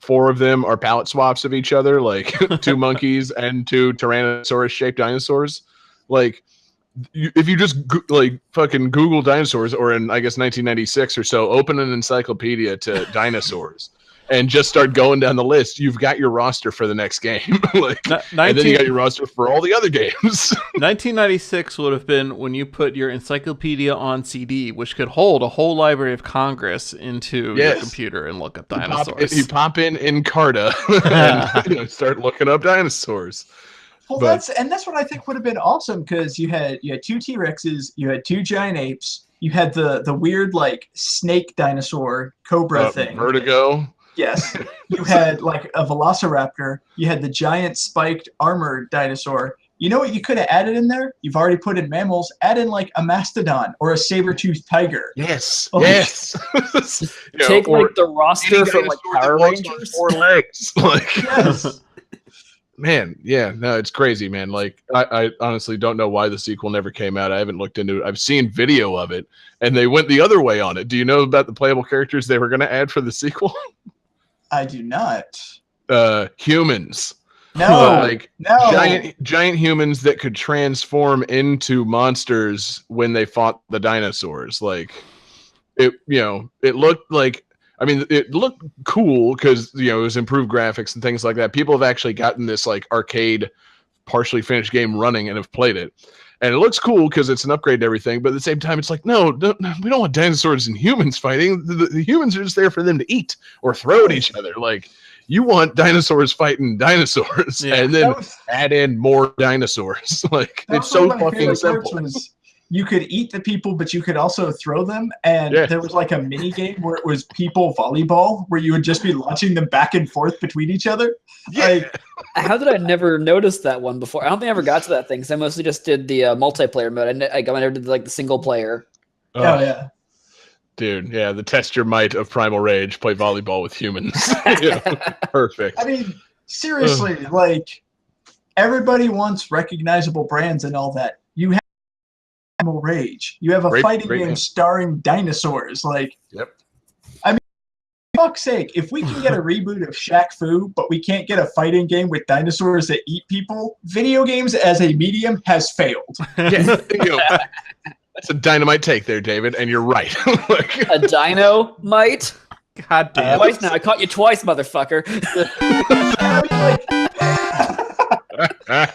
4 of them are palette swaps of each other, like 2 monkeys and 2 Tyrannosaurus shaped dinosaurs. Like if you just fucking Google dinosaurs, or in I guess 1996 or so, open an encyclopedia to dinosaurs and just start going down the list, you've got your roster for the next game. And then you got your roster for all the other games. 1996 would have been when you put your encyclopedia on CD, which could hold a whole Library of Congress into your computer and look up dinosaurs. You pop in Encarta and start looking up dinosaurs. Well, that's what I think would have been awesome, because you had 2 T-Rexes, you had 2 giant apes, you had the weird like snake dinosaur cobra thing. Vertigo. Yes. You had like a velociraptor. You had the giant spiked armored dinosaur. You know what you could have added in there? You've already put in mammals. Add in like a mastodon or a saber-toothed tiger. Yes. Oh. Yes. Take like the roster from like Power Rangers. 4 legs. Yes. Man, yeah, no, it's crazy, man. Like, I honestly don't know why the sequel never came out. I haven't looked into it. I've seen video of it, and they went the other way on it. Do you know about the playable characters they were going to add for the sequel? I do not. Humans. No. No. Giant humans that could transform into monsters when they fought the dinosaurs. Like, it looked like, I mean, it looked cool because, it was improved graphics and things like that. People have actually gotten this like arcade partially finished game running and have played it. And it looks cool because it's an upgrade to everything. But at the same time, it's like, no, we don't want dinosaurs and humans fighting. The humans are just there for them to eat or throw at each other. Like, you want dinosaurs fighting dinosaurs and then add in more dinosaurs. Like, it's so fucking simple. You could eat the people, but you could also throw them. And there was like a mini game where it was people volleyball, where you would just be launching them back and forth between each other. Yeah. Like, how did I never notice that one before? I don't think I ever got to that thing, because I mostly just did the multiplayer mode. I never did like the single player. Oh yeah. Dude, yeah, the test your might of Primal Rage, play volleyball with humans. Perfect. I mean, seriously, like, everybody wants recognizable brands and all that. You have Primal Rage. You have a fighting game starring dinosaurs. Like, I mean, for fuck's sake, if we can get a reboot of Shaq Fu, but we can't get a fighting game with dinosaurs that eat people, video games as a medium has failed. That's a dynamite take there, David, and you're right. A dino might? God damn. Twice now. I caught you twice, motherfucker.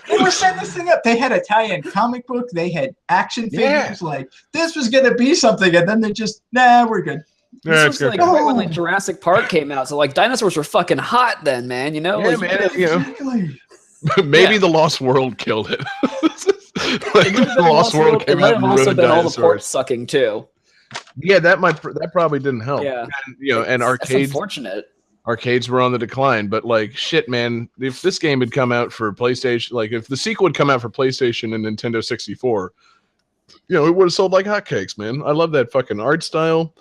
They were setting this thing up. They had a tie-in comic book. They had action figures. Like, this was going to be something, and then they just, we're good. This was like right when like Jurassic Park came out, so like dinosaurs were fucking hot then, man. Yeah, like, man. Maybe the Lost World killed it. Like, the Lost World came out and ruined been all the dinosaurs. port sucking too. Yeah, that probably didn't help. Yeah, and that's arcades. Unfortunate. Arcades were on the decline, but like shit, man. If this game had come out for PlayStation, like if the sequel had come out for PlayStation and Nintendo 64, it would have sold like hotcakes, man. I love that fucking art style.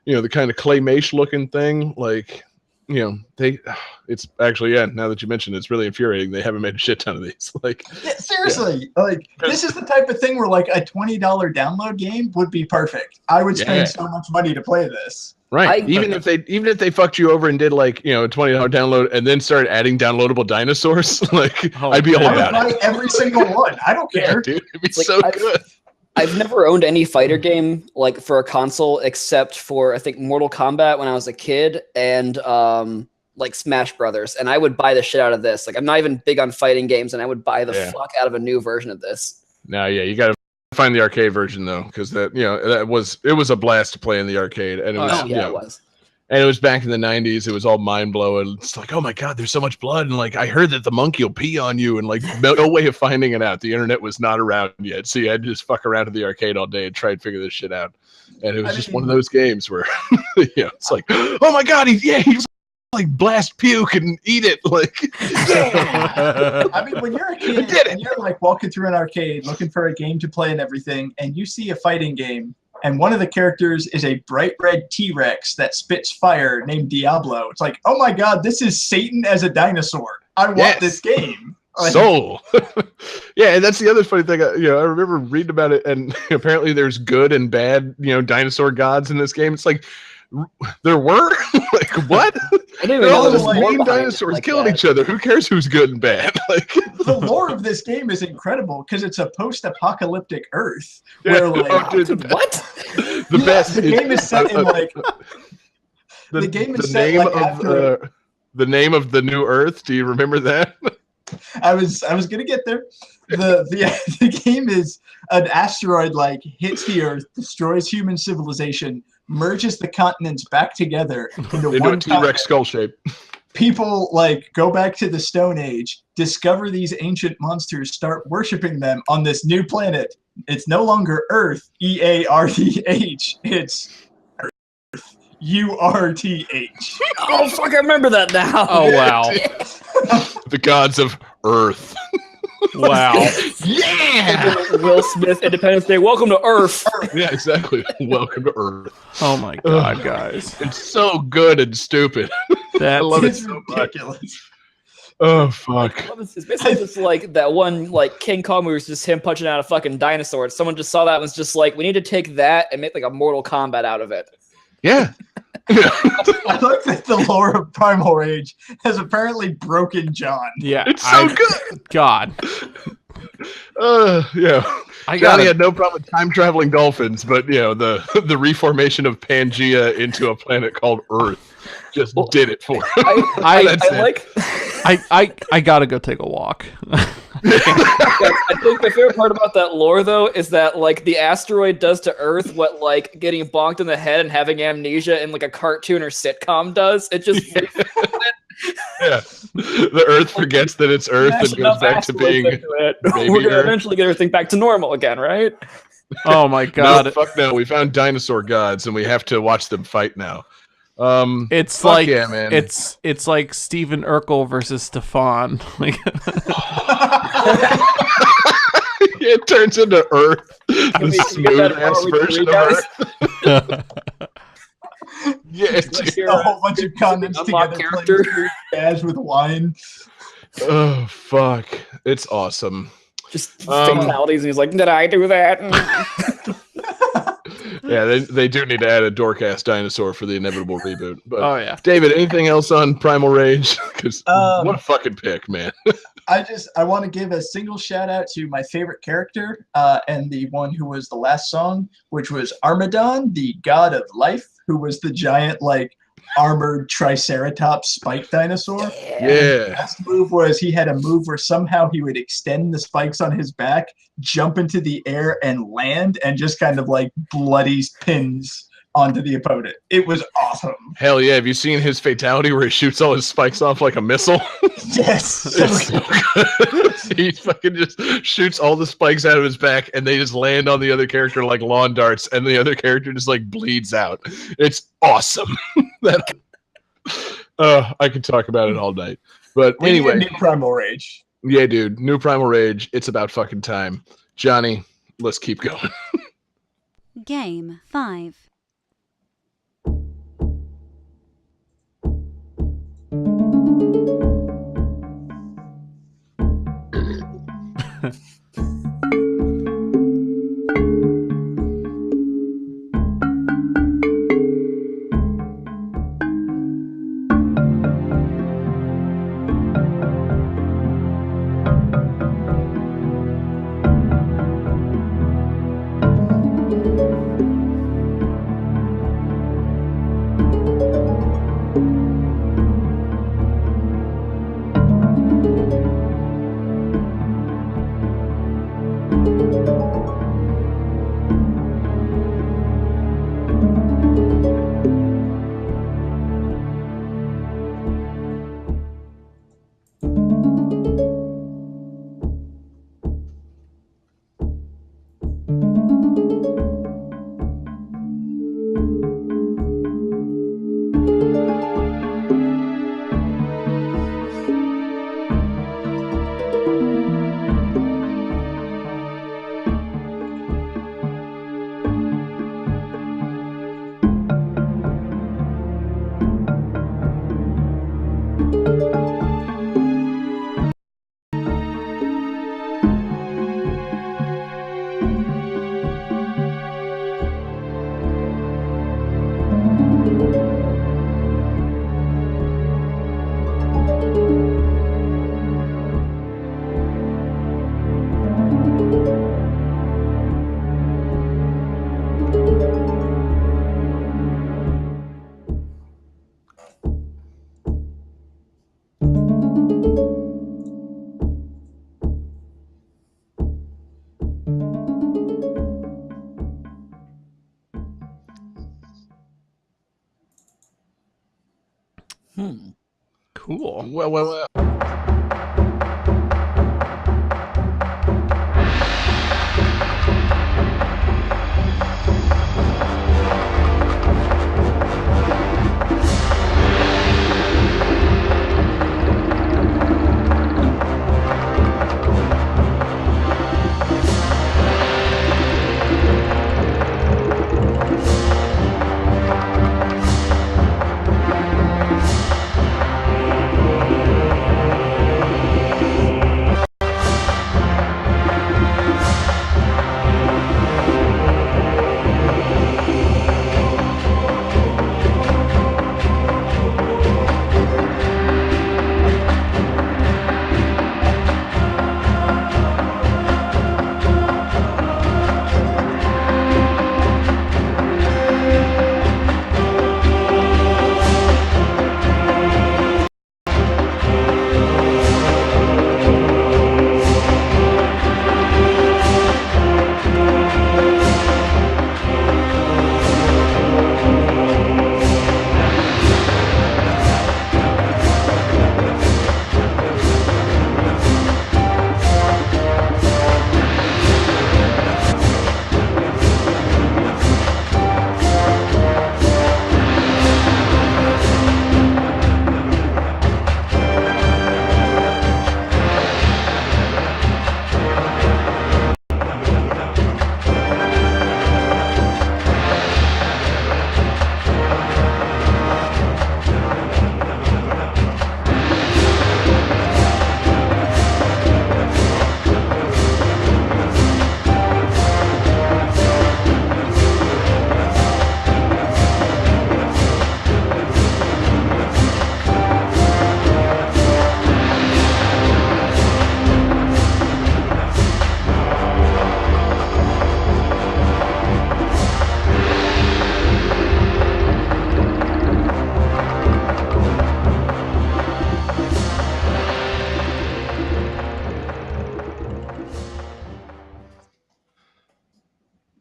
The kind of claymation looking thing. Like, it's actually, now that you mentioned it, it's really infuriating. They haven't made a shit ton of these. Like, seriously, like, this is the type of thing where like a $20 download game would be perfect. I would spend so much money to play this. Right. Even if they fucked you over and did like, a $20 download and then started adding downloadable dinosaurs, like, I'd be all about it. I would buy every single one. I don't care. Yeah, dude, it'd be so good. I've never owned any fighter game like for a console except for I think Mortal Kombat when I was a kid and like Smash Brothers, and I would buy the shit out of this. Like, I'm not even big on fighting games, and I would buy the fuck out of a new version of this. No, you got to find the arcade version though, because that it was a blast to play in the arcade, and it was it was. And it was back in the 90s. It was all mind blowing. It's like, oh my God, there's so much blood. And like, I heard that the monkey will pee on you. And like, no way of finding it out. The internet was not around yet. So you had to just fuck around at the arcade all day and try and figure this shit out. And it was just one of those games where, it's like, oh my God, he's like blast puke and eat it. Like, I mean, when you're a kid and you're like walking through an arcade looking for a game to play and everything, and you see a fighting game, and one of the characters is a bright red T-Rex that spits fire named Diablo. It's like, oh my God, this is Satan as a dinosaur. I want this game. Soul. Yeah, and that's the other funny thing. I remember reading about it, and apparently there's good and bad, dinosaur gods in this game. It's like, there were? Like, what? I didn't even know all there those was more mean behind it dinosaurs like killing that. each other. Who cares who's good and bad? Like, the lore of this game is incredible because it's a post-apocalyptic Earth where like dude, What? the best. the game is set in like the game is the set, name like, of after- the name of the new Earth. Do you remember that? I was gonna get there. The game is an asteroid like hits the Earth, destroys human civilization, merges the continents back together into Into a one T-Rex continent. skull shape. People like go back to the Stone Age, discover these ancient monsters, start worshiping them on this new planet. It's no longer Earth, EARTH. It's Earth, URTH. Oh fuck! I remember that now. Oh wow, The gods of Earth. wow. Yeah. Will Smith, Independence Day. Welcome to Earth. Yeah, exactly. Welcome to Earth. Oh my god, guys. It's so good and stupid. That love it It's so much. ridiculous. Oh fuck. It's basically just like that one, like King Kong movie was just him punching out a fucking dinosaur. Someone just saw that and was just like, we need to take that and make like a Mortal Kombat out of it. Yeah. I like that the lore of Primal Rage has apparently broken John. yeah, It's so good. God, Yeah. I Johnny got had no problem with time traveling dolphins, but the reformation of Pangea into a planet called Earth just did it for him. I That's it. like. I gotta go take a walk. I think my favorite part about that lore, though, is that like the asteroid does to Earth what like getting bonked in the head and having amnesia in like a cartoon or sitcom does. It just Yeah. The Earth forgets that it's Earth and smash goes enough back to asteroids being into it. baby We're gonna Earth. eventually get everything back to normal again, right? Oh my No, god, fuck no. We found dinosaur gods and we have to watch them fight now. it's fuck like yeah, man. it's like Steven Urkel versus Stefan. Like, It turns into Earth, the we get smooth that ass part where version we of guys- Earth. Yeah, Like, dude. A whole bunch of continents unlock together playing character. weird jazz with wine. Oh fuck, it's awesome. Just Um, fatalities, and he's like, "Did I do that?" Yeah, they do need to add a dork ass dinosaur for the inevitable reboot. But oh yeah, David, anything else on Primal Rage? Because what a fucking pick, man. I want to give a single shout out to my favorite character, and the one who was the last song, which was Armadon, the god of life, who was the giant like armored triceratops spike dinosaur. Yeah. Best move was he had a move where somehow he would extend the spikes on his back, jump into the air and land, and just kind of like bloody pins onto the opponent. It was awesome. Hell yeah. Have you seen his fatality where he shoots all his spikes off like a missile? Yes. It's so good. He fucking just shoots all the spikes out of his back and they just land on the other character like lawn darts and the other character just like bleeds out. It's awesome. I could talk about it all night. But We need a anyway, new Primal Rage. yeah, dude, new Primal Rage. It's about fucking time. Johnny, let's keep going. Game 5. Cool. Well.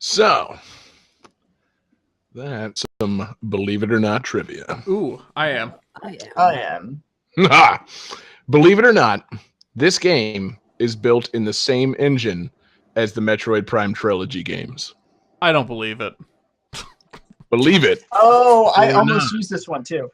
So, that's some Believe It or Not trivia. Ooh, I am. I am. Believe it or not, this game is built in the same engine as the Metroid Prime Trilogy games. I don't believe it. Believe it. Oh, I Or almost not. used this one too.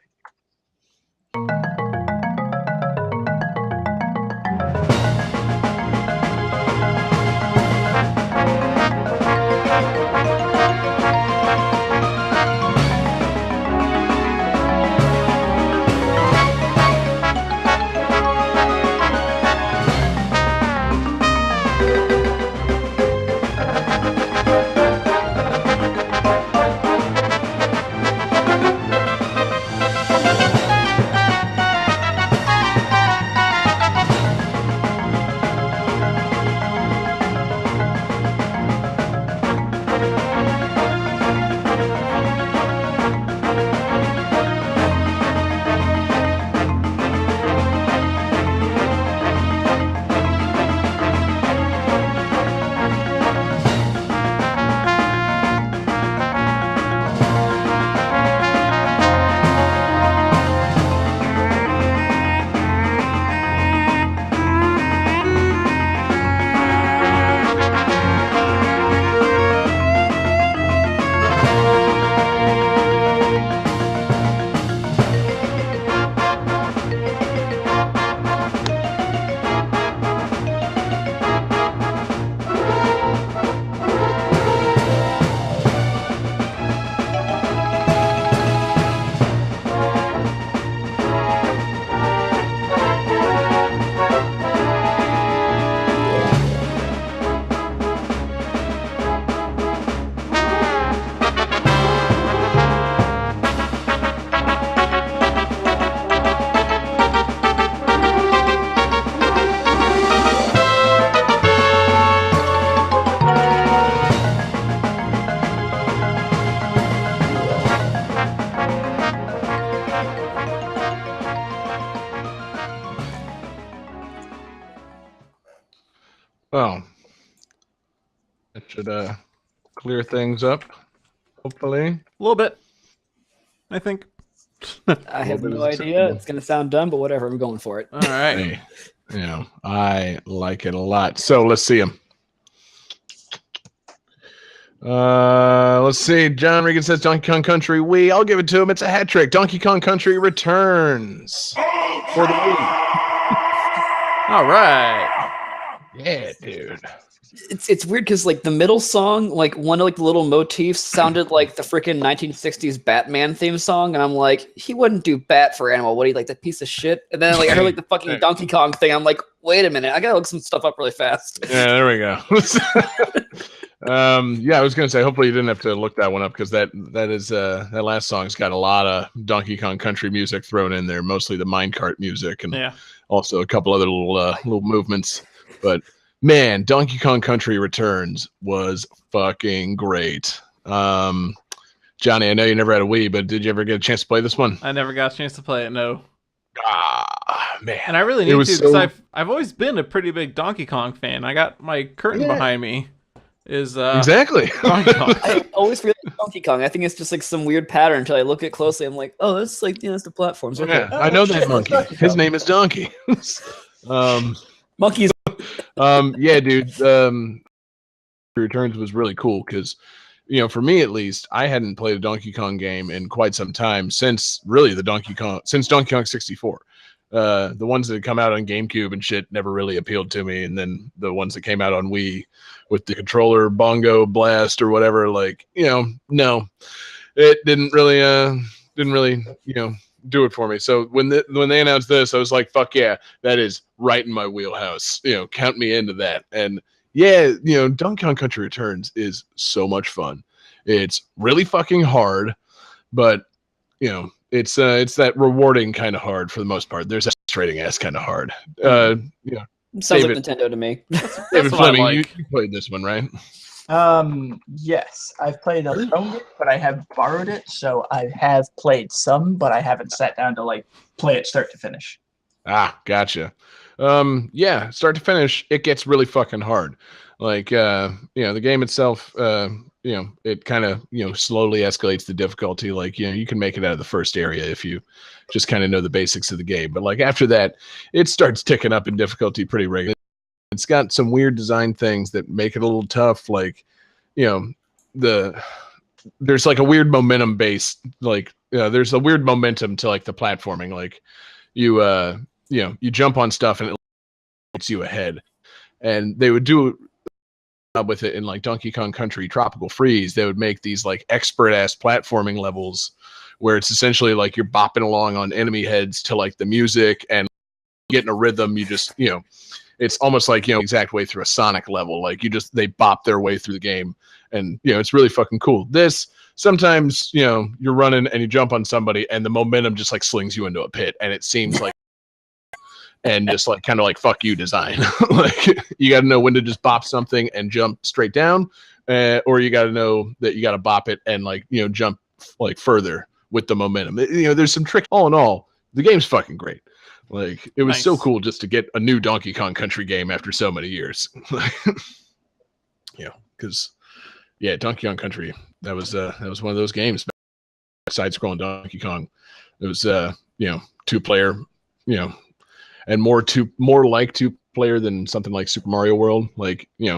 Well, that should clear things up, hopefully. A little bit, I think. I have bit no is idea. acceptable. It's gonna sound dumb, but whatever. I'm going for it. All right. Hey, I like it a lot. So let's see him. Let's see. John Regan says Donkey Kong Country Wii. I'll give it to him. It's a hat trick. Donkey Kong Country Returns for the Wii. All right. Yeah, dude. It's weird because like the middle song, like one of like the little motifs sounded like the freaking 1960s Batman theme song, and I'm like, he wouldn't do Bat for Animal, would he? Like that piece of shit. And then like I heard like the fucking Donkey Kong thing. I'm like, wait a minute, I gotta look some stuff up really fast. Yeah, there we go. Yeah, I was gonna say hopefully you didn't have to look that one up because that is that last song's got a lot of Donkey Kong Country music thrown in there, mostly the minecart music and Yeah. also a couple other little movements. But man, Donkey Kong Country Returns was fucking great. Johnny, I know you never had a Wii, but did you ever get a chance to play this one? I never got a chance to play it. No. Ah, man. And I really It need was to because so- I've always been a pretty big Donkey Kong fan. I got my curtain Yeah. behind me. Is Exactly. Donkey Kong. I always forget Donkey Kong. I think it's just like some weird pattern until I look at it closely. I'm like, oh, that's like it's the platforms. Okay. Yeah, I know that monkey. His name is Donkey. Monkeys. Yeah, dude. Returns was really cool because, for me at least, I hadn't played a Donkey Kong game in quite some time since Donkey Kong 64. The ones that had come out on GameCube and shit never really appealed to me, and then the ones that came out on Wii with the controller Bongo Blast or whatever, like, no, it didn't really do it for me. So when they announced this, I was like, fuck yeah, that is right in my wheelhouse. Count me into that. And yeah, Donkey Kong Country Returns is so much fun. It's really fucking hard, but it's that rewarding kind of hard for the most part. There's that frustrating ass kind of hard. Sounds David. like Nintendo to me. David what I Fleming, like. you played this one, right? Yes, I've played owned it, but I have borrowed it, so I have played some, but I haven't sat down to play it start to finish. Ah, gotcha. Yeah, start to finish, it gets really fucking hard. Like, the game itself, it kind of, slowly escalates the difficulty. Like, you can make it out of the first area if you just kind of know the basics of the game. But like after that, it starts ticking up in difficulty pretty regularly. It's got some weird design things that make it a little tough. Like, there's like a weird momentum base. Like, there's a weird momentum to like the platforming. Like you jump on stuff and it puts you ahead. And they would do with it in like Donkey Kong Country Tropical Freeze. They would make these like expert ass platforming levels where it's essentially like you're bopping along on enemy heads to like the music and getting a rhythm. You just, it's almost like, exact way through a Sonic level. Like they bop their way through the game and, it's really fucking cool. This sometimes, you're running and you jump on somebody and the momentum just like slings you into a pit and it seems like, and just like kind of like fuck you design. Like you got to know when to just bop something and jump straight down, or you got to know that you got to bop it and like jump like further with the momentum. There's some tricks. All in all, the game's fucking great. Like it was so Nice. cool just to get a new Donkey Kong Country game after so many years. Because Donkey Kong Country that was one of those games. Side-scrolling Donkey Kong. It was 2-player, and more like 2-player than something like Super Mario World. Like, me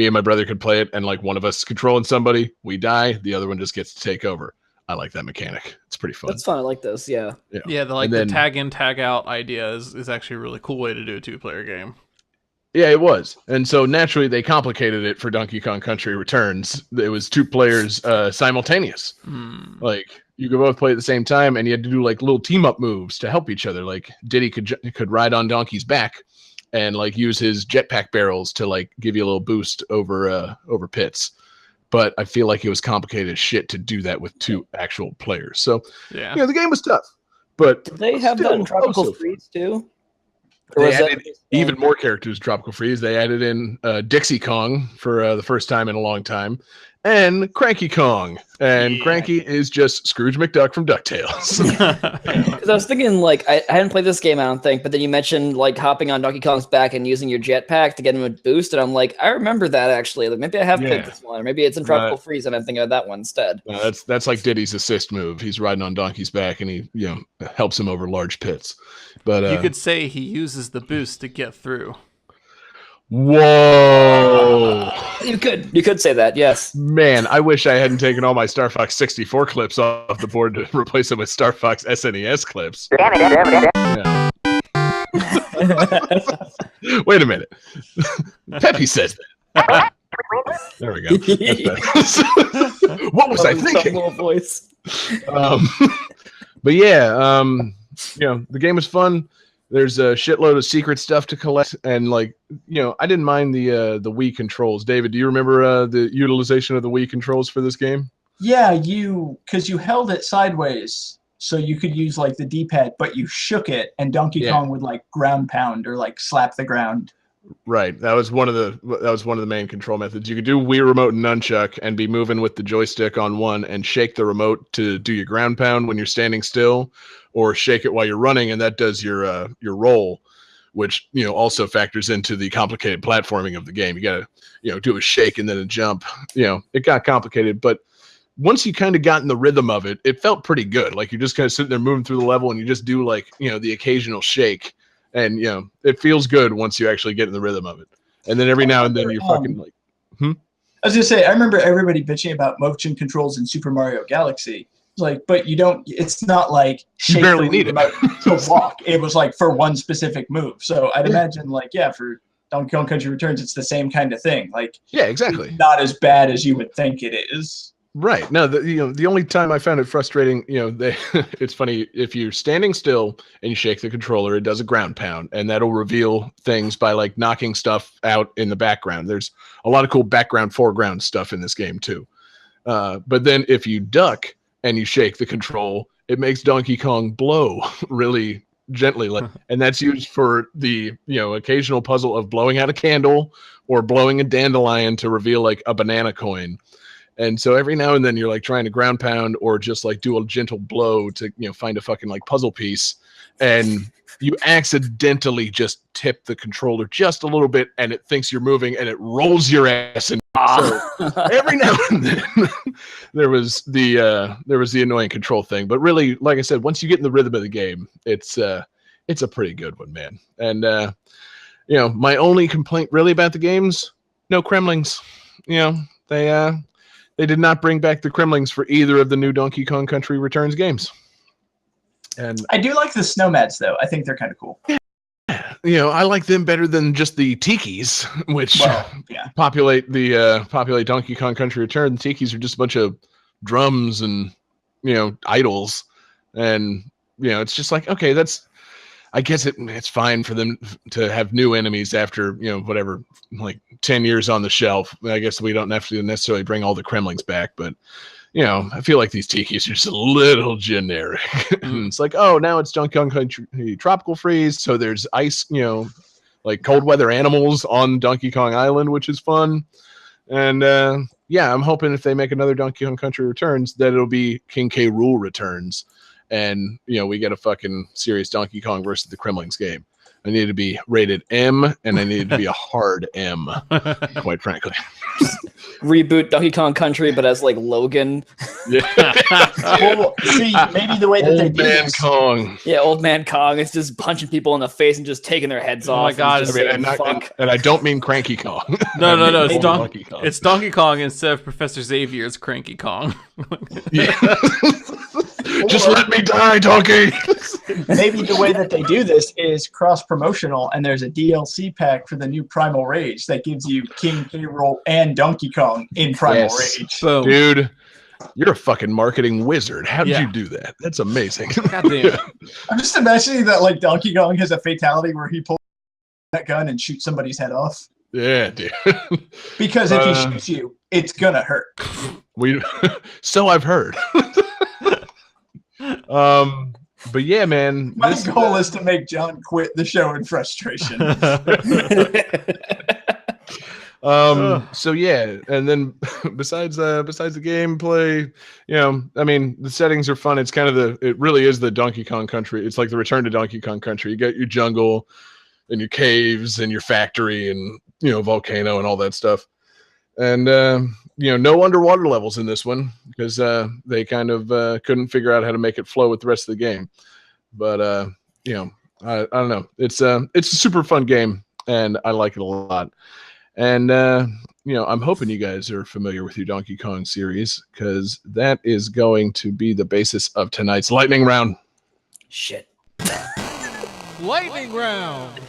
and my brother could play it and like one of us controlling somebody, we die, the other one just gets to take over. I like that mechanic. It's pretty fun. That's fun. I like those. Yeah. Yeah, the And then- the tag in, tag out idea is actually a really cool way to do a 2-player game. Yeah, it was. And so naturally they complicated it for Donkey Kong Country Returns. It was 2 players simultaneous. Like you could both play at the same time and you had to do like little team up moves to help each other. Like Diddy could ride on Donkey's back and like use his jetpack barrels to like give you a little boost over pits. But I feel like it was complicated as shit to do that with 2 actual players. So, Yeah. the game was tough. But Did they have that still in Tropical also- Freeze too? Or They was that added just, even more characters to Tropical Freeze. They added in Dixie Kong for the first time in a long time. and Cranky Kong. And Yeah. Cranky is just Scrooge McDuck from DuckTales. Because I was thinking, like, I hadn't played this game, I don't think, but then you mentioned, like, hopping on Donkey Kong's back and using your jetpack to get him a boost, and I'm like, I remember that, actually. Like, maybe I have played Yeah. this one, or maybe it's in Tropical Freeze, and I'm thinking of that one instead. That's like Diddy's assist move. He's riding on Donkey's back, and he helps him over large pits. But You could say he uses the boost to get through. whoa. You could say that, yes. Man, I wish I hadn't taken all my Star Fox 64 clips off the board to replace them with Star Fox SNES clips. Yeah. Wait a minute. Peppy says that. There we go. That's better. What was I thinking? Little voice. But yeah, the game was fun. There's a shitload of secret stuff to collect, and I didn't mind the Wii controls. David, do you remember the utilization of the Wii controls for this game? Yeah, because you held it sideways, so you could use like the D-pad, but you shook it, and Donkey Kong would like ground pound or like slap the ground. Right. That was one of the main control methods. You could do Wii remote and nunchuck and be moving with the joystick on one and shake the remote to do your ground pound when you're standing still, or shake it while you're running, and that does your roll, which also factors into the complicated platforming of the game. You gotta do a shake and then a jump. It got complicated, but once you kind of got in the rhythm of it, it felt pretty good. Like you're just kind of sitting there moving through the level, and you just do the occasional shake. And it feels good once you actually get in the rhythm of it. And then every now and then you fucking like. I was gonna say, I remember everybody bitching about motion controls in Super Mario Galaxy. Like, but you don't. It's not like shake you barely the need it remote to walk. It was like for one specific move. So I'd imagine, for Donkey Kong Country Returns, it's the same kind of thing. Like, yeah, exactly. Not as bad as you would think it is. Right. No, the only time I found it frustrating, it's funny, if you're standing still and you shake the controller, it does a ground pound, and that'll reveal things by like knocking stuff out in the background. There's a lot of cool background, foreground stuff in this game too. But then if you duck and you shake the control, it makes Donkey Kong blow really gently, and that's used for the occasional puzzle of blowing out a candle or blowing a dandelion to reveal like a banana coin. And so every now and then you're like trying to ground pound or just like do a gentle blow to find a fucking like puzzle piece, and you accidentally just tip the controller just a little bit, and it thinks you're moving, and it rolls your ass. And so every now and then there was the annoying control thing. But really, like I said, once you get in the rhythm of the game, it's a pretty good one, man. And my only complaint really about the games, no Kremlings. They did not bring back the Kremlings for either of the new Donkey Kong Country Returns games. And I do like the Snowmads, though. I think they're kind of cool. I like them better than just the Tikis, which populate Donkey Kong Country Return. The Tikis are just a bunch of drums and idols, and it's just like, okay, that's. I guess it's fine for them to have new enemies after, whatever, like 10 years on the shelf. I guess we don't have to necessarily bring all the Kremlings back, but, I feel like these Tikis are just a little generic. It's like, oh, now it's Donkey Kong Country Tropical Freeze, so there's ice, like cold weather animals on Donkey Kong Island, which is fun. And, I'm hoping if they make another Donkey Kong Country Returns, that it'll be King K. Rool Returns. And we get a fucking serious Donkey Kong versus the Kremlings game. I need to be rated M, and I need to be a hard M, quite frankly. Reboot Donkey Kong Country, but as like Logan. Yeah. Well, see, maybe the way that they Old do Man this, Kong. Yeah, Old Man Kong is just punching people in the face and just taking their heads Oh off. my God, and just I mean, saying, and, fuck. and I don't mean Cranky Kong. No, I mean it's Donkey Kong. It's Donkey Kong instead of Professor Xavier's Cranky Kong. Yeah. Just let me die, Donkey. maybe the way that they do this is cross-promotional, and there's a DLC pack for the new Primal Rage that gives you King K. Rool and Donkey Kong in Primal Yes. Rage. Boom. Dude, you're a fucking marketing wizard. How did Yeah. you do that? That's amazing. God damn it. I'm just imagining that like Donkey Kong has a fatality where he pulls that gun and shoots somebody's head off. Yeah, dude. Because if he shoots you, it's gonna hurt. So I've heard. But yeah, man. My goal is to make John quit the show in frustration. So yeah, and then besides the gameplay, I mean, the settings are fun. It's kind of it really is the Donkey Kong Country. It's like the Return to Donkey Kong Country. You got your jungle and your caves and your factory and volcano and all that stuff. And no underwater levels in this one because they kind of couldn't figure out how to make it flow with the rest of the game. But I don't know. It's a super fun game and I like it a lot. And, I'm hoping you guys are familiar with your Donkey Kong series because that is going to be the basis of tonight's lightning round. Shit. Lightning round.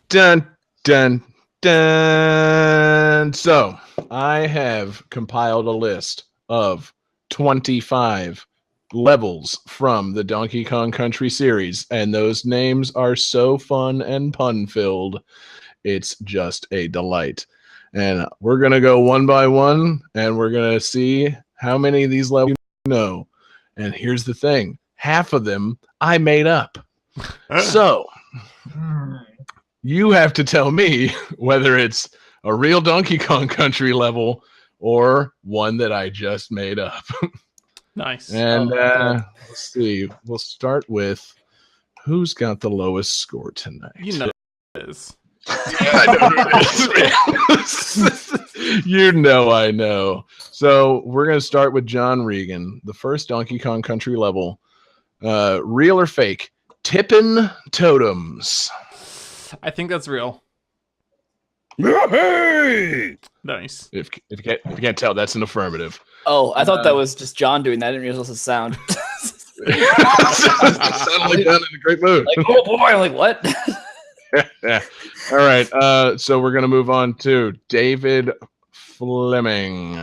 Dun, dun, dun. So I have compiled a list of 25 levels from the Donkey Kong Country series, and those names are so fun and pun-filled. It's just a delight. And we're going to go one by one, and we're going to see how many of these levels you know. And here's the thing. Half of them I made up. So you have to tell me whether it's a real Donkey Kong Country level or one that I just made up. Nice. And let's see. We'll start with who's got the lowest score tonight. You know it is. I know who it is. I know. So we're going to start with John Regan, the first Donkey Kong Country level. Real or fake? Tippin' Totems. I think that's real. Hey! Nice. If you can't tell, that's an affirmative. Oh, I thought that was just John doing that. I didn't realize it was a sound. Suddenly done in a great mood. Like, oh boy, I'm like, what? Yeah. All right. So we're gonna move on to David Fleming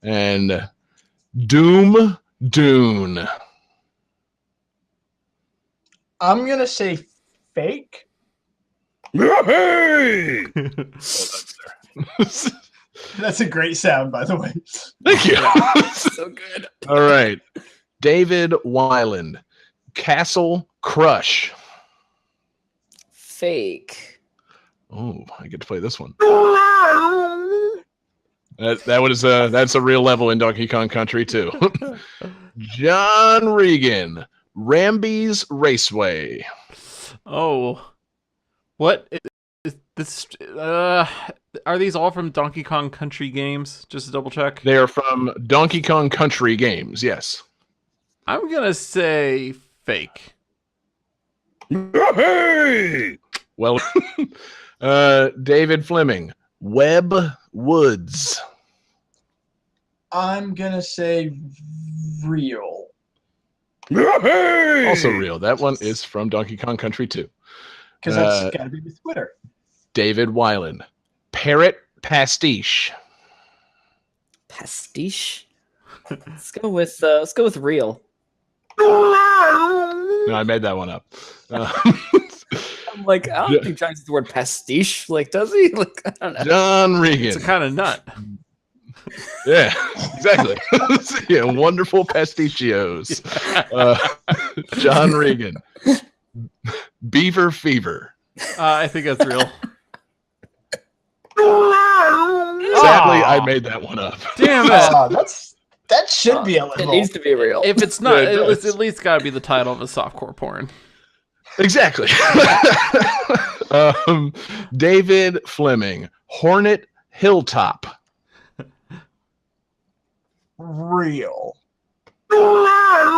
and Doom Dune. I'm gonna say fake. Hey! That's a great sound, by the way. Thank you. So good. All right. David Weiland, Castle Crush. Fake. Oh, I get to play this one. That's a real level in Donkey Kong Country too. John Regan, Ramby's Raceway. Oh, what is this? Are these all from Donkey Kong Country games? Just to double check. They are from Donkey Kong Country games. Yes. I'm gonna say fake. Well, David Fleming, Webb Woods. I'm gonna say real. Also real. That one is from Donkey Kong Country 2. Because that's gotta be with Twitter. David Weiland, Parrot Pastiche. Pastiche. Let's go with real. No, I made that one up. I'm like, I don't think John uses the word pastiche. Like, does he? Like, I don't know. John Regan. It's a kind of nut. Yeah, exactly. Yeah, wonderful pastichios. John Regan, Beaver Fever. I think that's real. Sadly, I made that one up. Damn it! That should be a It level. needs to be real. If it's not, Yeah, it's at least got to be the title of a softcore porn. Exactly. David Fleming, Hornet Hilltop. Real. No,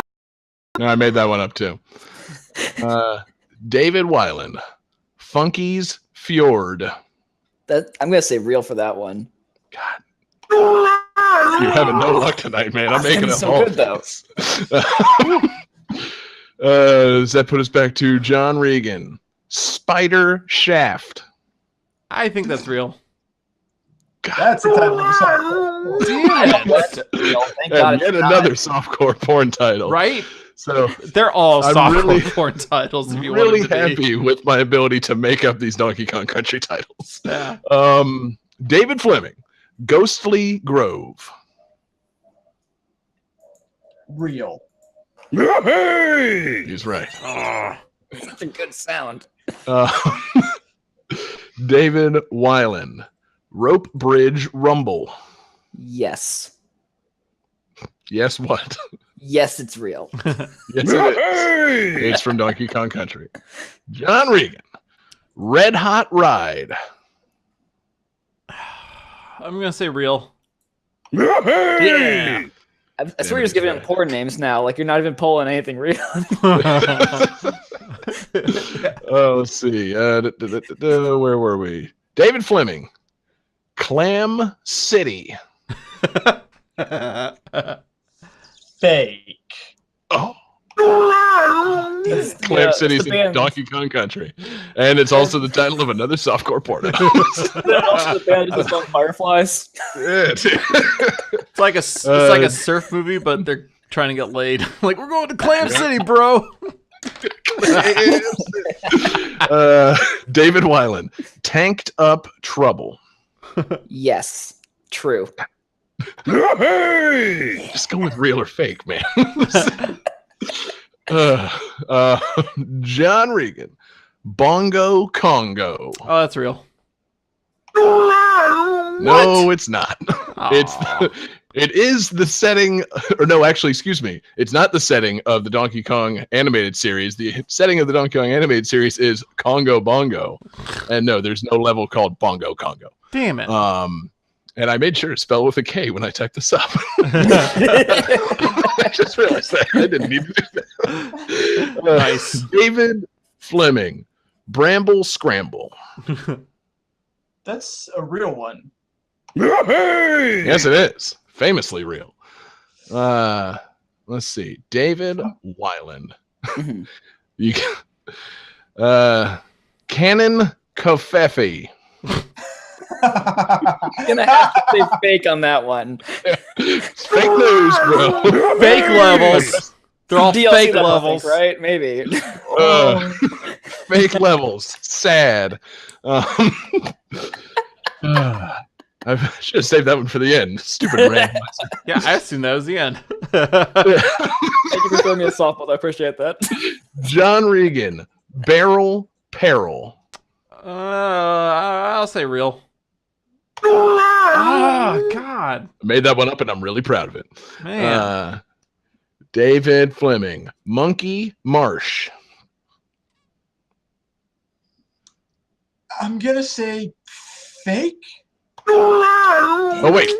I made that one up too. David Weiland, Funky's Fjord. I'm gonna say real for that one. God, you're having no luck tonight, man. I'm making it so all good though. Does that put us back to John Regan, Spider Shaft? I think that's real. That's the title of the song. Damn it! Thank God And it's yet not. another softcore porn title. Right? So They're all I'm softcore really- porn titles. If you really want them to be. happy with my ability to make up these Donkey Kong Country titles. Yeah. David Fleming, Ghostly Grove. Real. He's right. Such a good sound. Uh, David Weiland, Rope Bridge Rumble. Yes. Yes, what? Yes, it's real. Yes, it is. It's from Donkey Kong Country. John Regan. Red Hot Ride. I'm gonna say real. Yeah. I swear you're just giving important names now. Like you're not even pulling anything real. Let's see. Where were we? David Fleming. Clam City. Fake. Oh. It's Clam City's the in band- Donkey Kong Country. And it's also the title of another softcore porno. also the band is called Fireflies. Yeah, dude. It's like a surf movie, but they're trying to get laid. Like, we're going to Clam City, bro. David Weiland. Tanked Up Trouble. Yes, true. Just go with real or fake, man. John Regan. Bongo Congo. Oh, that's real. No, it's not. Aw. It is the setting, or no, actually, excuse me. It's not the setting of the Donkey Kong animated series. The setting of the Donkey Kong animated series is Congo Bongo. And no, there's no level called Bongo Congo. Damn it. And I made sure to spell with a K when I typed this up. I just realized that. I didn't need to do that. Nice. David Fleming. Bramble Scramble. That's a real one. Yes, it is. Famously real. Let's see. David Weiland. Mhm. You Canon Covfefe. Gonna have to say fake on that one. It's fake news, bro. Fake levels. They're all DLC fake level, I levels. think, right? Maybe. Fake levels. Sad. I should have saved that one for the end. Stupid rant. Yeah, I assumed that was the end. Thank you for throwing me a softball. I appreciate that. John Regan. Barrel Peril. I'll say real. Oh, God. I made that one up and I'm really proud of it. Man. David Fleming. Monkey Marsh. I'm gonna say fake. Oh, wait.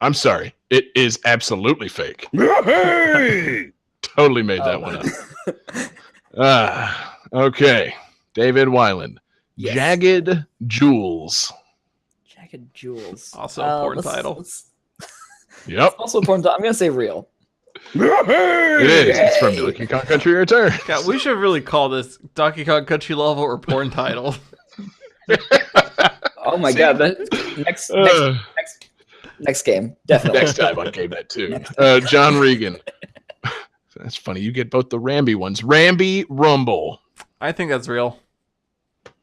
I'm sorry. It is absolutely fake. Totally made that one up. Okay. David Weiland. Yes. Jagged Jewels. Jagged Jewels. Also a porn let's- title. let's- Yep. Also important. I'm gonna say real. It is. It's from Donkey Kong Country Returns. Yeah, we should really call this Donkey Kong Country level or porn title. Oh my god! Next game, definitely. Next time on Game Night 2. John Regan. That's funny. You get both the Ramby ones. Ramby Rumble. I think that's real.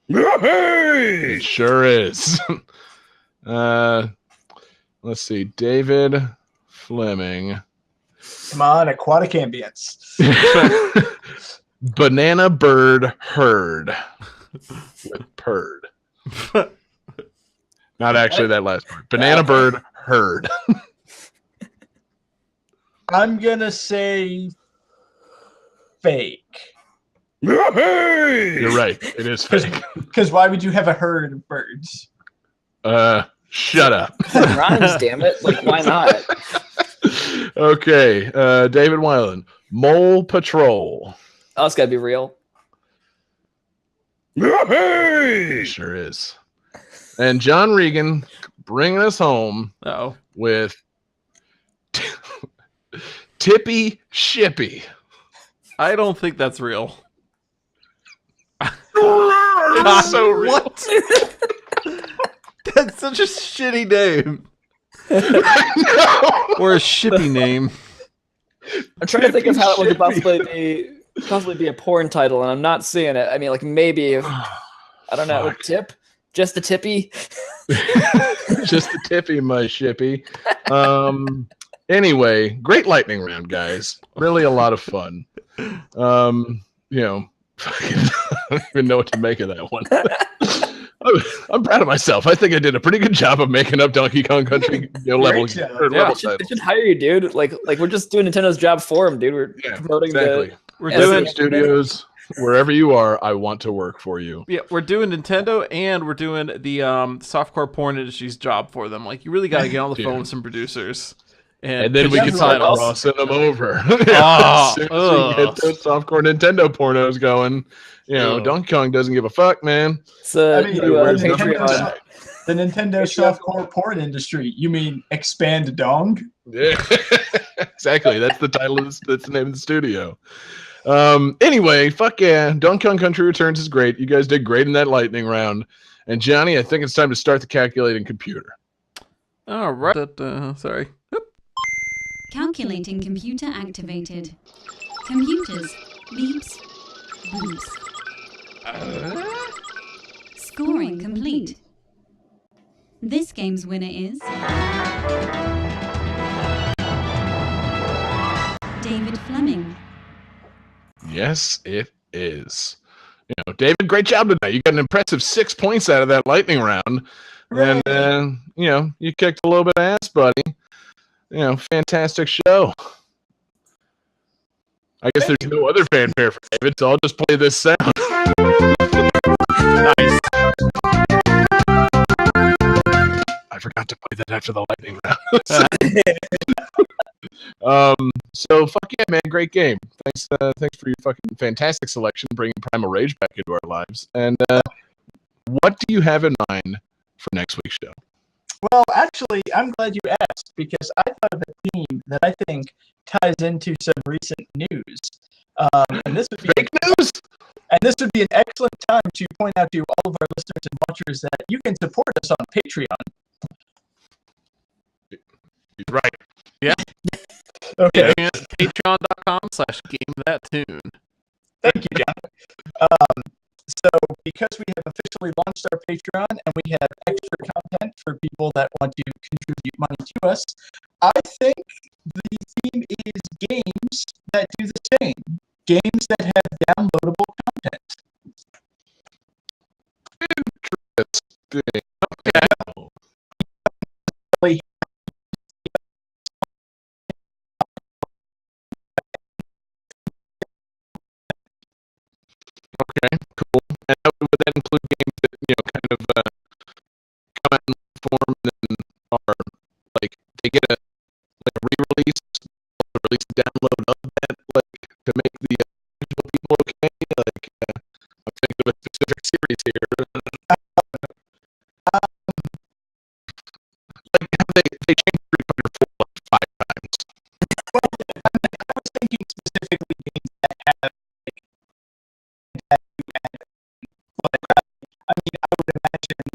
It sure is. Let's see. David Fleming. Come on, aquatic ambience. Banana Bird Herd. With purd. Not actually that last part. Banana Bird Herd. I'm gonna say fake. You're right. It is fake. Because why would you have a herd of birds? Shut up. Rhymes, damn it! Like, why not? Okay. David Weiland. Mole Patrol. Oh, it's gotta be real. It sure is. And John Regan bringing us home Oh. with Tippy Shippy. I don't think that's real. It's so real. What? That's such a shitty name. Or a shippy name. I'm trying to think of how it would possibly be a porn title, and I'm not seeing it. I mean, like maybe if I don't know, a tip, just the tippy. Just the tippy, my shippy. Anyway, great lightning round, guys. Really a lot of fun. You know, I don't even know what to make of that one. I'm proud of myself. I think I did a pretty good job of making up Donkey Kong Country level, job. or level They titles. should hire you, dude. Like we're just doing Nintendo's job for them, dude. We're Yeah, promoting exactly. We're Yeah, doing so- Studios, wherever you are, I want to work for you. we're doing Nintendo, and we're doing the softcore porn industry's job for them. Like, you really got to get on the Yeah. phone with some producers, And then we pitch can the start titles. crossing them over. Oh, As soon as we get ugh. those softcore Nintendo pornos going, Ugh. Donkey Kong doesn't give a fuck, man. It's I mean, new, where's the Nintendo Nintendo, Patreon. the Nintendo softcore porn industry. You mean expand dong? Yeah, exactly. That's the title of that's the name of the studio. Anyway, fuck yeah. Donkey Kong Country Returns is great. You guys did great in that lightning round. And Johnny, I think it's time to start the calculating computer. All right. Sorry. Calculating computer activated. Computers. Beeps. Boops. Scoring complete. This game's winner is David Fleming. Yes, it is. David, great job tonight. You got an impressive 6 points out of that lightning round. Hooray. And, you kicked a little bit of ass, buddy. Fantastic show. I guess there's no other fanfare for David, so I'll just play this sound. Nice. I forgot to play that after the lightning round. So fuck yeah, man, great game. Thanks for your fucking fantastic selection, bringing Primal Rage back into our lives. And what do you have in mind for next week's show? Well, actually, I'm glad you asked because I thought of a theme that I think ties into some recent news. And this would be Fake news? And this would be an excellent time to point out to all of our listeners and watchers that you can support us on Patreon. Right. Okay, Patreon.com/GameThatTune. thank you, John. So, because we have officially launched our Patreon and we have extra content for people that want to contribute money to us, I think the theme is games that do the same. Games that have downloadable content. Okay, cool. And would that include games that, kind of come out in form and then are, like, they get a re-release, a release download of that, like, to make the individual people okay? Like, I'm thinking of a specific series here. Like, how they changed Street Fighter 4 like 5 times. I was thinking specifically games that have that you add. I mean, I would imagine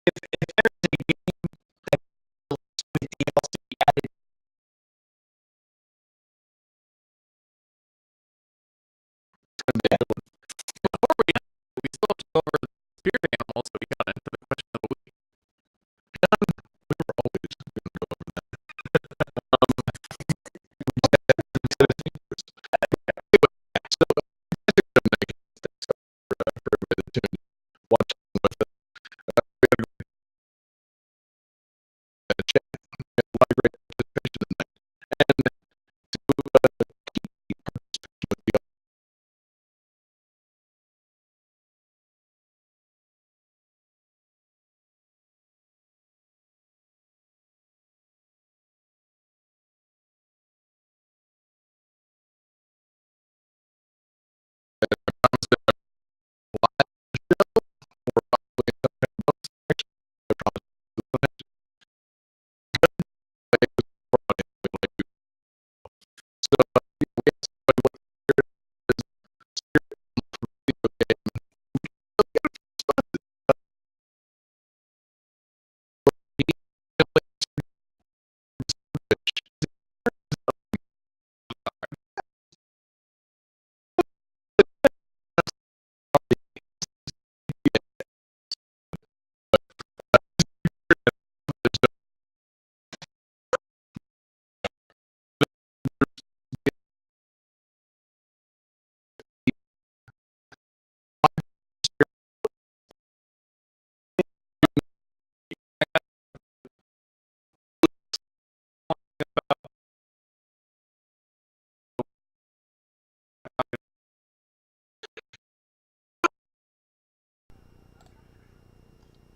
if there's a game that with DLC added, We still have to go over the spirit animals that we got into the question of the week. We were always going to go over that. Anyway, so thanks for everybody that tuned in, watching with us. We had a great chat, a lot of great participation tonight, and to keep participating with the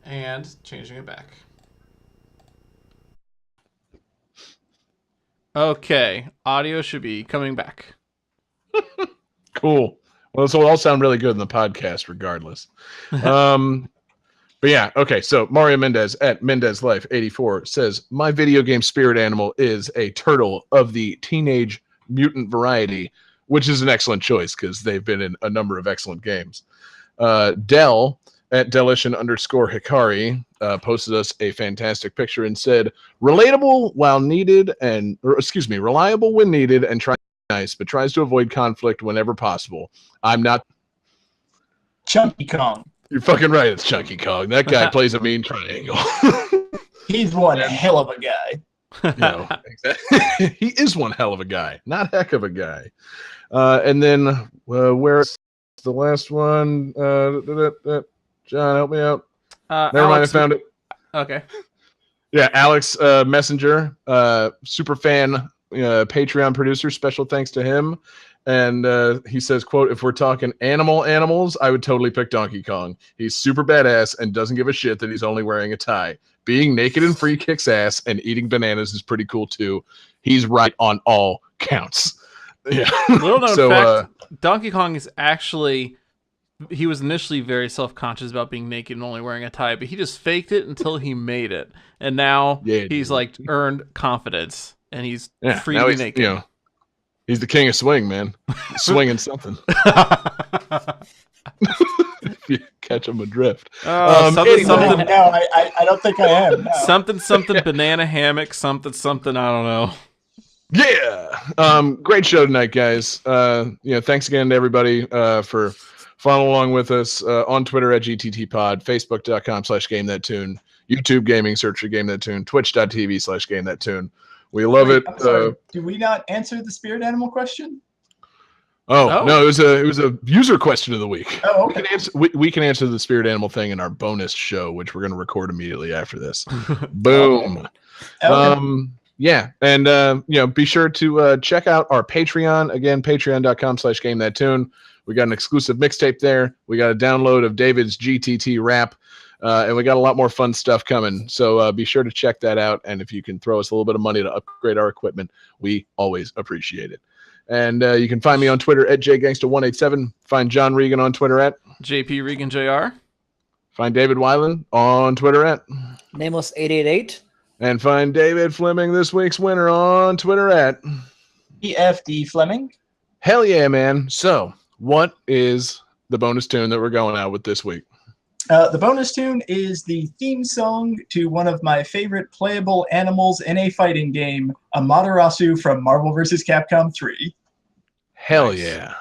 And changing it back. Okay, audio should be coming back. Cool. Well, this will all sound really good in the podcast, regardless. But yeah, okay. So Mario Mendez at MendezLife84 says, my video game spirit animal is a turtle of the Teenage Mutant variety, which is an excellent choice because they've been in a number of excellent games. Dell at Delishan_Hikari posted us a fantastic picture and said, reliable when needed and try nice, but tries to avoid conflict whenever possible. I'm not. Chunky Kong. You're fucking right. It's Chunky Kong. That guy plays a mean triangle. He's one hell of a guy. He is one hell of a guy, not heck of a guy. And then where's the last one? John, help me out. Never mind, I found it. Okay. Yeah, Alex Messenger, super fan, Patreon producer. Special thanks to him. And he says, quote, if we're talking animals, I would totally pick Donkey Kong. He's super badass and doesn't give a shit that he's only wearing a tie. Being naked and free kicks ass, and eating bananas is pretty cool too. He's right on all counts. Yeah. Little known fact, Donkey Kong is actually, he was initially very self-conscious about being naked and only wearing a tie, but he just faked it until he made it. And now he's like earned confidence and he's free to be naked. He's the king of swing, man. Swinging something. If you catch him adrift. Something. No, I don't think I am. No. Something Banana hammock, something, I don't know. Yeah. Great show tonight, guys. Thanks again to everybody for following along with us on Twitter at GTTPod, Facebook.com/GameThatTune, YouTube Gaming, search for Game That Tune, Twitch.tv/GameThatTune. We love it. I'm sorry. Did we not answer the spirit animal question? Oh, no, it was a user question of the week. Oh, okay. We can answer the spirit animal thing in our bonus show, which we're going to record immediately after this. Boom. Okay. Yeah, and be sure to check out our Patreon. Again, patreon.com/GameThatTune. We got an exclusive mixtape there. We got a download of David's GTT rap. And we got a lot more fun stuff coming. So be sure to check that out. And if you can throw us a little bit of money to upgrade our equipment, we always appreciate it. And you can find me on Twitter at JGangster187. Find John Regan on Twitter at JP Regan JR. Find David Weiland on Twitter at Nameless888. And find David Fleming, this week's winner, on Twitter at EFD Fleming. Hell yeah, man. So what is the bonus tune that we're going out with this week? The bonus tune is the theme song to one of my favorite playable animals in a fighting game, Amaterasu from Marvel vs. Capcom 3. Hell yeah.